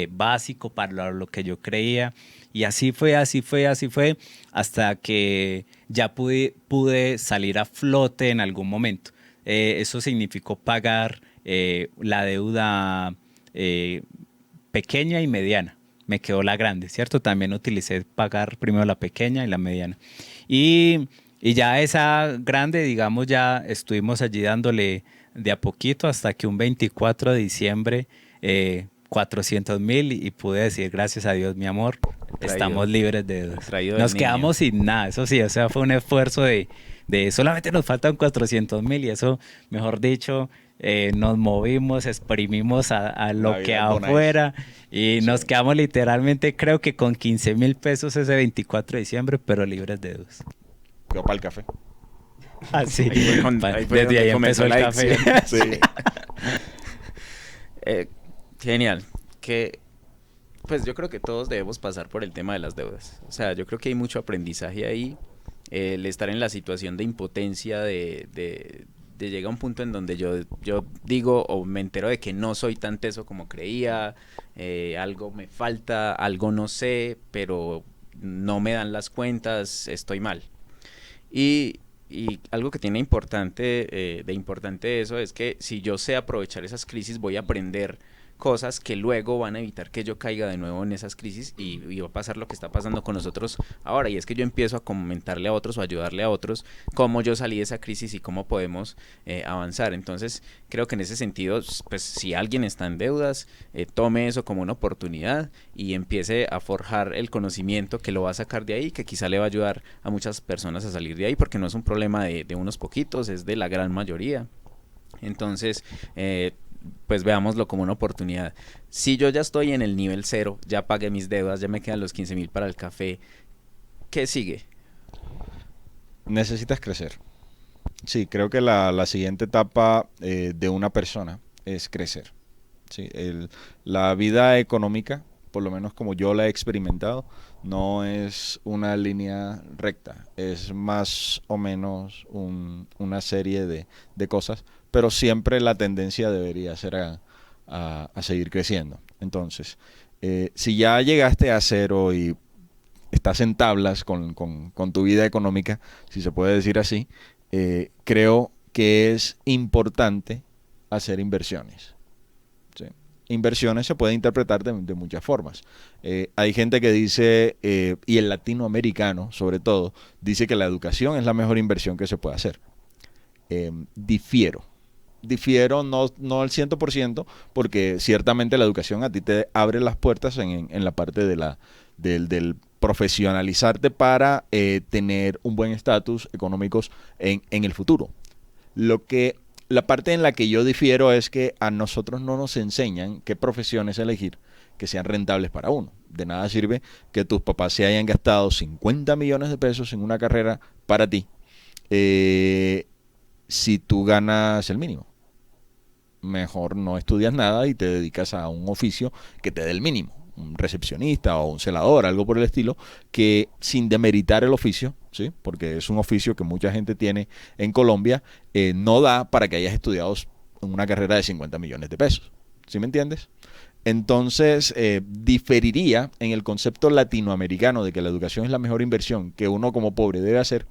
básico para lo que yo creía. Y así fue, hasta que ya pude salir a flote en algún momento. Eso significó pagar la deuda pequeña y mediana. Me quedó la grande, ¿cierto? También utilicé pagar primero la pequeña y la mediana. Y ya esa grande, digamos, ya estuvimos allí dándole de a poquito hasta que un 24 de diciembre 400.000 y pude decir, gracias a Dios, mi amor, estamos libres de deudas. Nos quedamos sin nada, eso sí, o sea, fue un esfuerzo de solamente nos faltan 400.000 y eso, mejor dicho, nos movimos, exprimimos a lo que afuera y nos quedamos literalmente, creo que con 15.000 pesos ese 24 de diciembre, pero libres de deudas. Quedó para el café. Así, desde ahí empezó el café. Sí. Genial. Pues yo creo que todos debemos pasar por el tema de las deudas. O sea, yo creo que hay mucho aprendizaje ahí. El estar en la situación de impotencia, de llegar a un punto en donde yo digo o me entero de que no soy tan teso como creía, algo me falta, algo no sé, pero no me dan las cuentas, estoy mal. Y algo que tiene importante eso es que si yo sé aprovechar esas crisis, voy a aprender cosas que luego van a evitar que yo caiga de nuevo en esas crisis y va a pasar lo que está pasando con nosotros ahora, y es que yo empiezo a comentarle a otros o ayudarle a otros cómo yo salí de esa crisis y cómo podemos avanzar. Entonces creo que en ese sentido, pues si alguien está en deudas, tome eso como una oportunidad y empiece a forjar el conocimiento que lo va a sacar de ahí, que quizá le va a ayudar a muchas personas a salir de ahí, porque no es un problema de unos poquitos, es de la gran mayoría. Entonces pues veámoslo como una oportunidad. Si yo ya estoy en el nivel 0, ya pagué mis deudas, ya me quedan los 15.000 para el café, ¿qué sigue? Necesitas crecer. Sí, creo que la siguiente etapa de una persona es crecer. Sí, la vida económica, por lo menos como yo la he experimentado, no es una línea recta, es más o menos una serie de cosas, pero siempre la tendencia debería ser a seguir creciendo. Entonces, si ya llegaste a 0 y estás en tablas con tu vida económica, si se puede decir así, creo que es importante hacer inversiones. ¿Sí? Inversiones se puede interpretar de muchas formas. Hay gente que dice, y el latinoamericano sobre todo, dice que la educación es la mejor inversión que se puede hacer. Difiero no al 100%, porque ciertamente la educación a ti te abre las puertas en la parte del profesionalizarte para tener un buen estatus económico en el futuro. La parte en la que yo difiero es que a nosotros no nos enseñan qué profesiones elegir que sean rentables para uno. De nada sirve que tus papás se hayan gastado 50 millones de pesos en una carrera para ti, si tú ganas el mínimo. Mejor no estudias nada y te dedicas a un oficio que te dé el mínimo, un recepcionista o un celador, algo por el estilo, que sin demeritar el oficio, ¿sí? Porque es un oficio que mucha gente tiene en Colombia, no da para que hayas estudiado una carrera de 50 millones de pesos, ¿sí me entiendes? Entonces, diferiría en el concepto latinoamericano de que la educación es la mejor inversión que uno como pobre debe hacer,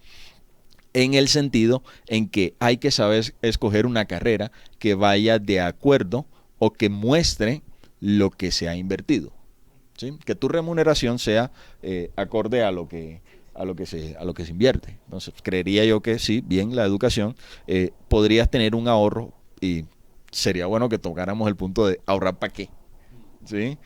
en el sentido en que hay que saber escoger una carrera que vaya de acuerdo o que muestre lo que se ha invertido, ¿sí? Que tu remuneración sea acorde a lo que se invierte. Entonces, creería yo que sí, bien, la educación, podrías tener un ahorro, y sería bueno que tocáramos el punto de ahorrar para qué, ¿sí?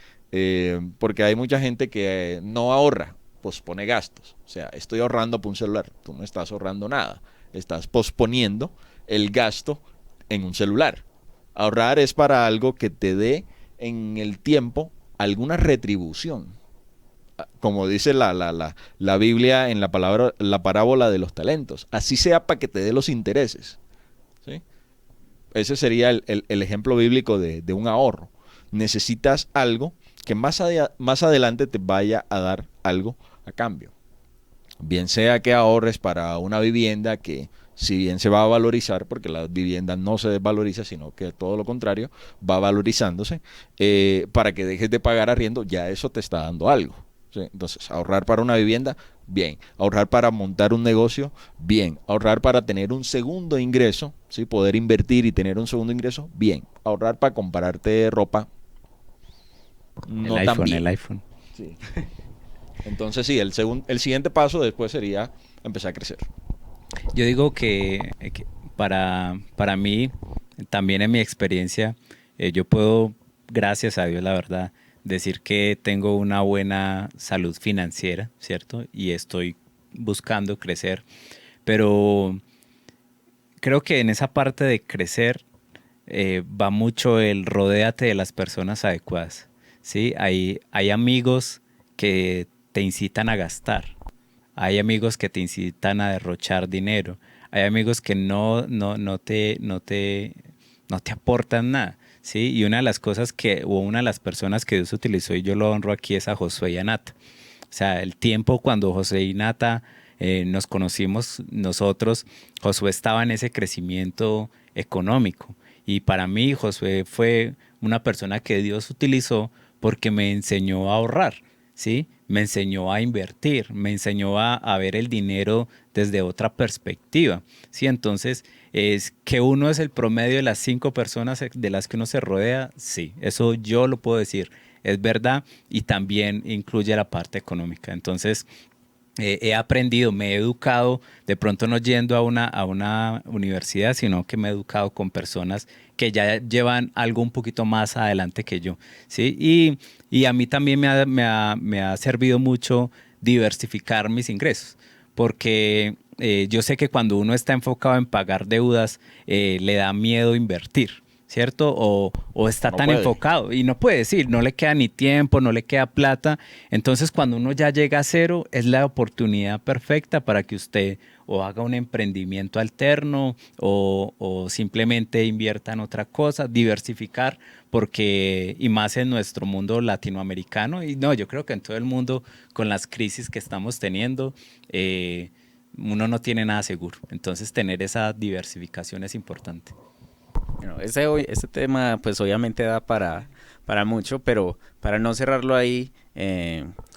Porque hay mucha gente que no ahorra, pospone gastos. O sea, estoy ahorrando para un celular. Tú no estás ahorrando nada. Estás posponiendo el gasto en un celular. Ahorrar es para algo que te dé en el tiempo alguna retribución. Como dice la Biblia en la parábola de los talentos. Así sea para que te dé los intereses. ¿Sí? Ese sería el ejemplo bíblico de un ahorro. Necesitas algo que más adelante te vaya a dar algo a cambio. Bien sea que ahorres para una vivienda que, si bien se va a valorizar, porque la vivienda no se desvaloriza, sino que todo lo contrario, va valorizándose, para que dejes de pagar arriendo, ya eso te está dando algo. ¿Sí? Entonces, ahorrar para una vivienda, bien. Ahorrar para montar un negocio, bien. Ahorrar para tener un segundo ingreso, ¿sí? Poder invertir y tener un segundo ingreso, bien. Ahorrar para comprarte ropa, no tan bien. El iPhone. Sí. Entonces sí, el siguiente paso después sería empezar a crecer. Yo digo que para mí, también en mi experiencia, yo puedo gracias a Dios, la verdad, decir que tengo una buena salud financiera, ¿cierto? Y estoy buscando crecer, pero creo que en esa parte de crecer va mucho el rodéate de las personas adecuadas, ¿sí? Hay amigos que te incitan a gastar, hay amigos que te incitan a derrochar dinero, hay amigos que no te aportan nada, ¿sí? Y una de las cosas o una de las personas que Dios utilizó, y yo lo honro aquí, es a Josué y a Nata. O sea, el tiempo cuando José y Nata nos conocimos nosotros, Josué estaba en ese crecimiento económico. Y para mí Josué fue una persona que Dios utilizó porque me enseñó a ahorrar, ¿sí? Me enseñó a invertir, me enseñó a ver el dinero desde otra perspectiva, ¿sí? Entonces, es que uno es el promedio de las 5 personas de las que uno se rodea, sí, eso yo lo puedo decir, es verdad, y también incluye la parte económica. Entonces, he aprendido, me he educado, de pronto no yendo a una universidad, sino que me he educado con personas que ya llevan algo un poquito más adelante que yo, ¿sí? Y a mí también me ha servido mucho diversificar mis ingresos, porque yo sé que cuando uno está enfocado en pagar deudas, le da miedo invertir, ¿cierto? O está No tan puede. enfocado y no puede decir, no le queda ni tiempo, no le queda plata. Entonces, cuando uno ya llega a cero, es la oportunidad perfecta para que usted o haga un emprendimiento alterno o simplemente invierta en otra cosa, diversificar, porque, y más en nuestro mundo latinoamericano, y no, yo creo que en todo el mundo, con las crisis que estamos teniendo, uno no tiene nada seguro. Entonces, tener esa diversificación es importante. Bueno, este tema pues obviamente da para mucho, pero para no cerrarlo ahí,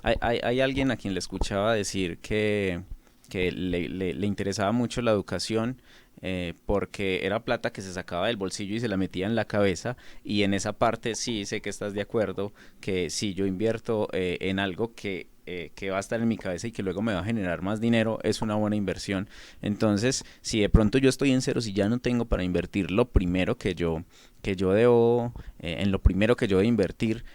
hay alguien a quien le escuchaba decir que le interesaba mucho la educación, porque era plata que se sacaba del bolsillo y se la metía en la cabeza, y en esa parte sí sé que estás de acuerdo, que si yo invierto en algo que va a estar en mi cabeza y que luego me va a generar más dinero, es una buena inversión. Entonces, si de pronto yo estoy en ceros y ya no tengo para invertir, lo primero que yo debo, en lo primero que yo debo invertir,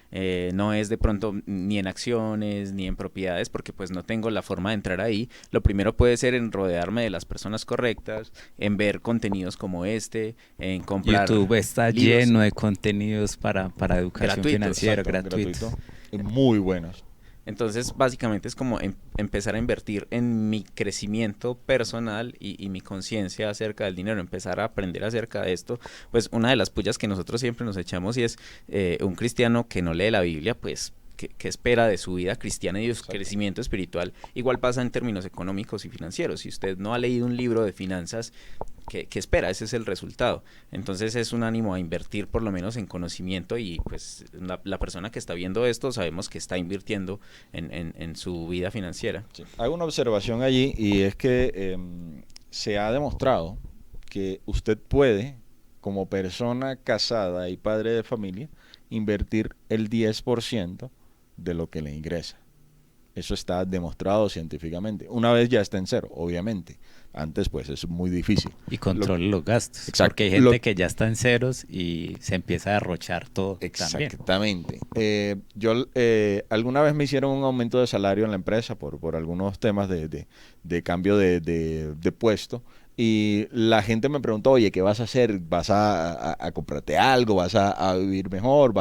no es de pronto ni en acciones ni en propiedades, porque pues no tengo la forma de entrar ahí. Lo primero puede ser en rodearme de las personas correctas, en ver contenidos como este, en comprar YouTube está libros lleno de contenidos para educación gratuitos. financiera, Exacto, gratuitos. gratuito. Y muy buenos. Entonces, básicamente es como empezar a invertir en mi crecimiento personal y mi conciencia acerca del dinero, empezar a aprender acerca de esto. Pues una de las pullas que nosotros siempre nos echamos y es un cristiano que no lee la Biblia, pues que espera de su vida cristiana y de su Exacto. crecimiento espiritual. Igual pasa en términos económicos y financieros. Si usted no ha leído un libro de finanzas, ¿qué espera? Ese es el resultado. Entonces es un ánimo a invertir por lo menos en conocimiento, y pues la persona que está viendo esto sabemos que está invirtiendo en su vida financiera. Sí. Hago una observación allí, y es que se ha demostrado que usted puede, como persona casada y padre de familia, invertir el 10% de lo que le ingresa. Eso está demostrado científicamente. Una vez ya está en cero, obviamente. Antes, pues, es muy difícil. Y controle los gastos. Exacto. Porque hay gente que ya está en ceros y se empieza a derrochar todo también. Exactamente. Alguna vez me hicieron un aumento de salario en la empresa por algunos temas de cambio de puesto. Y la gente me preguntó, oye, ¿qué vas a hacer? ¿Vas a comprarte algo? ¿Vas a vivir mejor?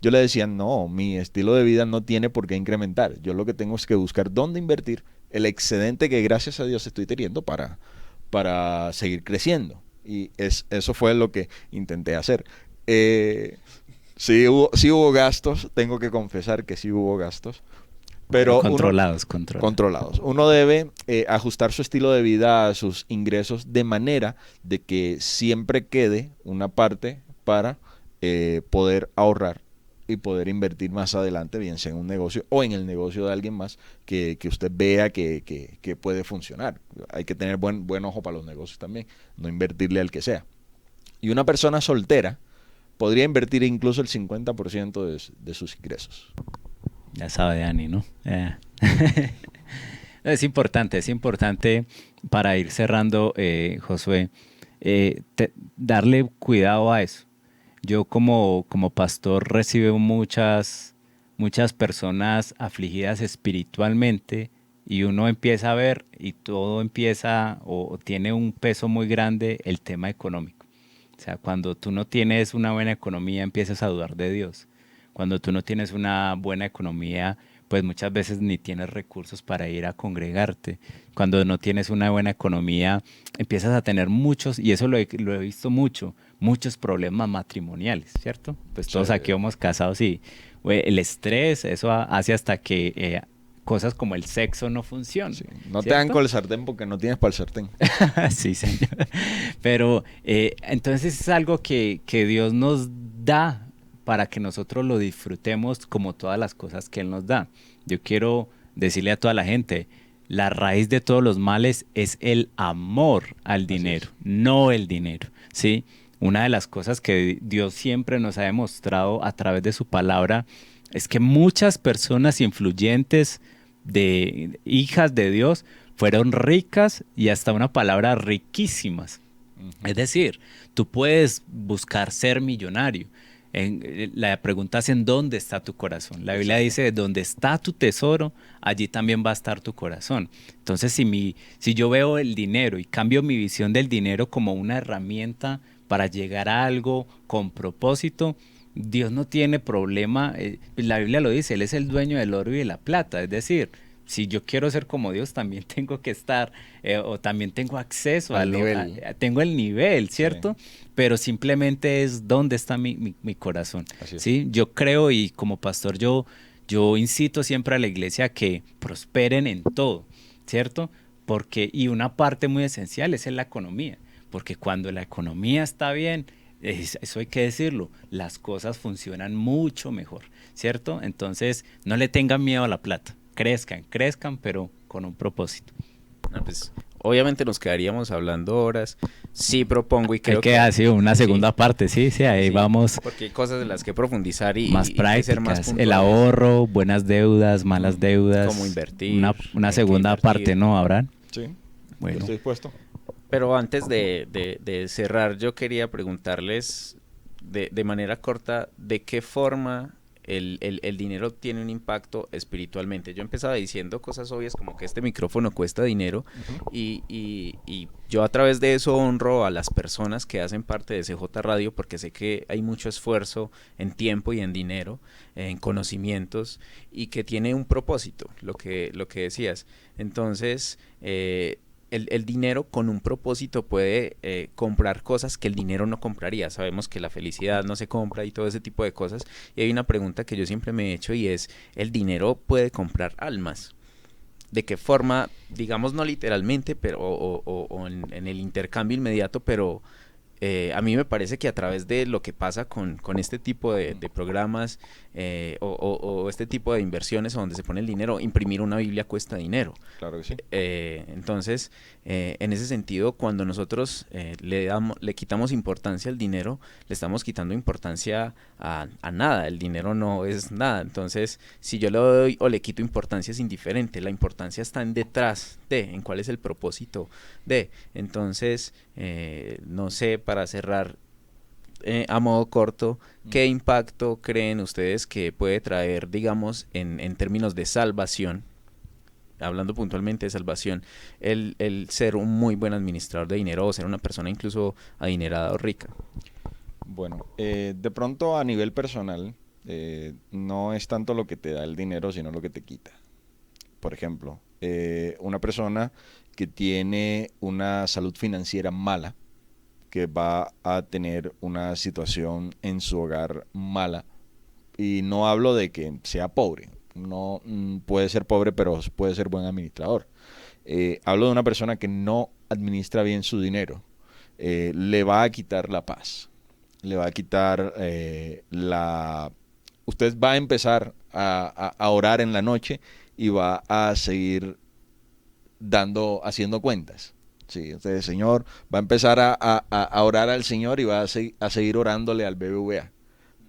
Yo le decía, no, mi estilo de vida no tiene por qué incrementar. Yo lo que tengo es que buscar dónde invertir el excedente que gracias a Dios estoy teniendo para seguir creciendo. Y eso fue lo que intenté hacer. Sí hubo gastos, tengo que confesar que sí hubo gastos. Pero controlados. Uno debe ajustar su estilo de vida a sus ingresos de manera de que siempre quede una parte para poder ahorrar y poder invertir más adelante, bien sea en un negocio o en el negocio de alguien más que usted vea que puede funcionar. Hay que tener buen ojo para los negocios también, no invertirle al que sea. Y una persona soltera podría invertir incluso el 50% de sus ingresos. Ya sabe Dani, ¿no? Es importante para ir cerrando, Josué, darle cuidado a eso. Yo como pastor recibo muchas personas afligidas espiritualmente y uno empieza a ver y todo empieza o tiene un peso muy grande el tema económico. O sea, cuando tú no tienes una buena economía empiezas a dudar de Dios. Cuando tú no tienes una buena economía, pues muchas veces ni tienes recursos para ir a congregarte. Cuando no tienes una buena economía, empiezas a tener muchos, y eso lo he visto mucho, muchos problemas matrimoniales, ¿cierto? Pues Sí, todos aquí somos casados y el estrés, eso hace hasta que cosas como el sexo no funcionen, sí. No te dan ¿cierto? con el sartén porque no tienes para el sartén. Sí, señor. Pero entonces es algo que Dios nos da para que nosotros lo disfrutemos como todas las cosas que Él nos da. Yo quiero decirle a toda la gente, la raíz de todos los males es el amor al Así dinero, es. no el dinero, ¿sí? Una de las cosas que Dios siempre nos ha demostrado a través de su palabra es que muchas personas influyentes de hijas de Dios fueron ricas y hasta una palabra riquísimas. Es decir, tú puedes buscar ser millonario. La pregunta es en dónde está tu corazón. La Biblia Exacto. dice, donde está tu tesoro, allí también va a estar tu corazón. Entonces, si yo veo el dinero y cambio mi visión del dinero como una herramienta para llegar a algo con propósito, Dios no tiene problema. La Biblia lo dice, Él es el dueño del oro y de la plata. Es decir, si yo quiero ser como Dios, también tengo que estar, o también tengo acceso Al nivel. tengo el nivel, Sí, ¿cierto? Pero simplemente es dónde está mi corazón, así es. ¿sí? Yo creo y como pastor yo incito siempre a la iglesia a que prosperen en todo, ¿cierto? Y una parte muy esencial es en la economía, porque cuando la economía está bien, eso hay que decirlo, las cosas funcionan mucho mejor, ¿cierto? Entonces, no le tengan miedo a la plata, crezcan, pero con un propósito. No, pues, obviamente nos quedaríamos hablando horas. Sí propongo y Hay creo que que hacer una sí, segunda parte, sí, ahí sí, vamos porque hay cosas de las que profundizar y, más y que ser más prácticas, el puntuales. ahorro, buenas deudas, malas Cómo deudas, invertir, una en qué segunda parte, invertir. ¿no, Abraham? Sí, yo Bueno, estoy dispuesto. Pero antes de cerrar, yo quería preguntarles de manera corta de qué forma el dinero tiene un impacto espiritualmente. Yo empezaba diciendo cosas obvias como que este micrófono cuesta dinero y yo a través de eso honro a las personas que hacen parte de CJ Radio porque sé que hay mucho esfuerzo en tiempo y en dinero, en conocimientos y que tiene un propósito, lo que decías. Entonces, el dinero con un propósito puede comprar cosas que el dinero no compraría. Sabemos que la felicidad no se compra y todo ese tipo de cosas. Y hay una pregunta que yo siempre me he hecho y es, ¿el dinero puede comprar almas? ¿De qué forma, digamos no literalmente, pero o en el intercambio inmediato, pero a mí me parece que a través de lo que pasa con este tipo de programas o este tipo de inversiones donde se pone el dinero, imprimir una Biblia cuesta dinero. Claro que sí. Entonces, en ese sentido, cuando nosotros le quitamos importancia al dinero, le estamos quitando importancia a nada. El dinero no es nada. Entonces, si yo le doy o le quito importancia es indiferente. La importancia está en detrás en cuál es el propósito de. Entonces, no sé, para cerrar a modo corto, ¿qué impacto creen ustedes que puede traer, digamos, en términos de salvación? Hablando puntualmente de salvación, el ser un muy buen administrador de dinero o ser una persona incluso adinerada o rica. Bueno, de pronto a nivel personal, no es tanto lo que te da el dinero, sino lo que te quita. Por ejemplo, una persona que tiene una salud financiera mala, que va a tener una situación en su hogar mala, y no hablo de que sea pobre, no puede ser pobre, pero puede ser buen administrador. Hablo de una persona que no administra bien su dinero, le va a quitar la paz, le va a quitar la... Usted va a empezar a orar en la noche y va a seguir haciendo cuentas. Sí, entonces el Señor va a empezar a orar al Señor y va a seguir orándole al BBVA,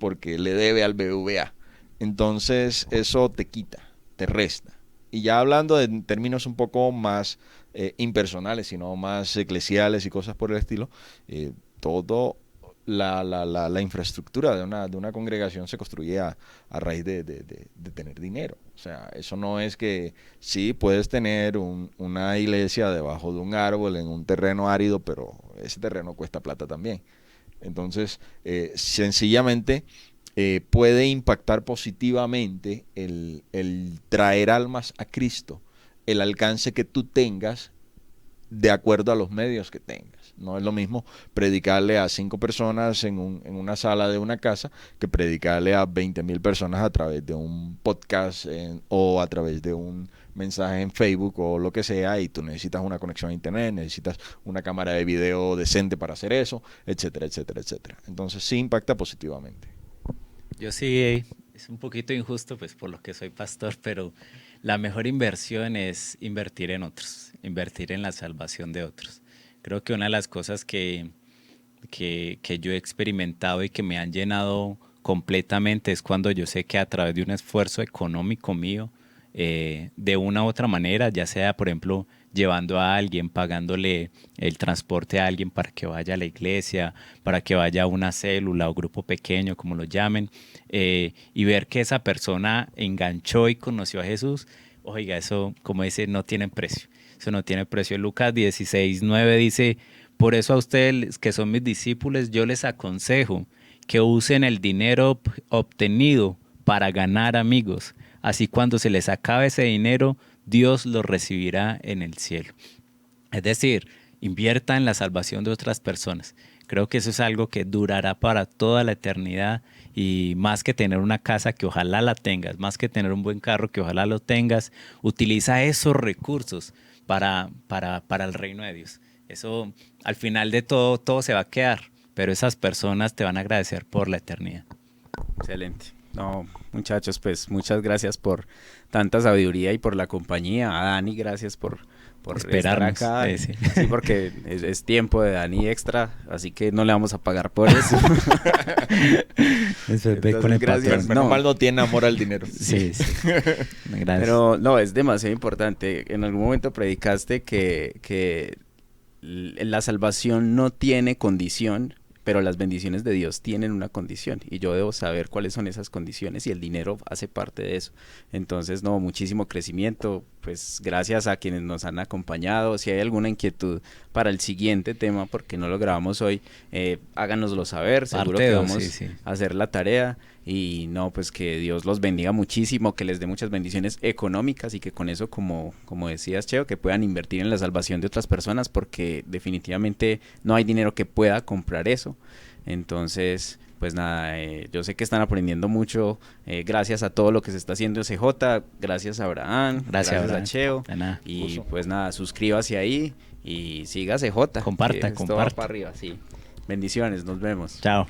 porque le debe al BBVA. Entonces eso te quita, te resta. Y ya hablando de términos un poco más impersonales, sino más eclesiales y cosas por el estilo, todo la infraestructura de una congregación se construye a raíz de tener dinero. O sea, eso no es que sí puedes tener una iglesia debajo de un árbol en un terreno árido, pero ese terreno cuesta plata también. Entonces, sencillamente puede impactar positivamente el traer almas a Cristo, el alcance que tú tengas de acuerdo a los medios que tengas. No es lo mismo predicarle a 5 personas en una sala de una casa que predicarle a 20,000 personas a través de un podcast o a través de un mensaje en Facebook o lo que sea, y tú necesitas una conexión a internet, necesitas una cámara de video decente para hacer eso, etcétera, etcétera, etcétera. Entonces sí impacta positivamente. Yo sí, es un poquito injusto pues por lo que soy pastor, pero la mejor inversión es invertir en otros, invertir en la salvación de otros. Creo que una de las cosas que yo he experimentado y que me han llenado completamente es cuando yo sé que a través de un esfuerzo económico mío, de una u otra manera, ya sea por ejemplo llevando a alguien, pagándole el transporte a alguien para que vaya a la iglesia, para que vaya a una célula o grupo pequeño, como lo llamen, y ver que esa persona enganchó y conoció a Jesús, oiga, eso, como dice, no tiene precio. Eso no tiene precio. Lucas 16:9 dice: por eso a ustedes que son mis discípulos, yo les aconsejo que usen el dinero obtenido para ganar amigos. Así cuando se les acabe ese dinero, Dios lo recibirá en el cielo. Es decir, invierta en la salvación de otras personas. Creo que eso es algo que durará para toda la eternidad, y más que tener una casa, que ojalá la tengas, más que tener un buen carro, que ojalá lo tengas, utiliza esos recursos para el reino de Dios. Eso, al final de todo se va a quedar, pero esas personas te van a agradecer por la eternidad. Excelente. No, muchachos, pues muchas gracias por tanta sabiduría y por la compañía. A Dani, gracias por estar acá. Sí. Sí, porque es tiempo de Dani extra, así que no le vamos a pagar por eso. Eso es con el gracias. Menos mal no tiene amor al dinero. Sí. Gracias. Pero no, es demasiado importante. En algún momento predicaste que la salvación no tiene condición, pero las bendiciones de Dios tienen una condición, y yo debo saber cuáles son esas condiciones, y el dinero hace parte de eso. Entonces, no, muchísimo crecimiento, pues gracias a quienes nos han acompañado. Si hay alguna inquietud para el siguiente tema, porque no lo grabamos hoy, háganoslo saber, seguro que vamos a hacer la tarea. Y no, pues que Dios los bendiga muchísimo, que les dé muchas bendiciones económicas, y que con eso, como decías, Cheo, que puedan invertir en la salvación de otras personas, porque definitivamente no hay dinero que pueda comprar eso. Entonces, pues nada, yo sé que están aprendiendo mucho, gracias a todo lo que se está haciendo en CJ, gracias a Abraham, gracias a Cheo, y pues nada, suscríbase ahí y siga CJ. Comparta. Esto va para arriba, sí. Bendiciones, nos vemos. Chao.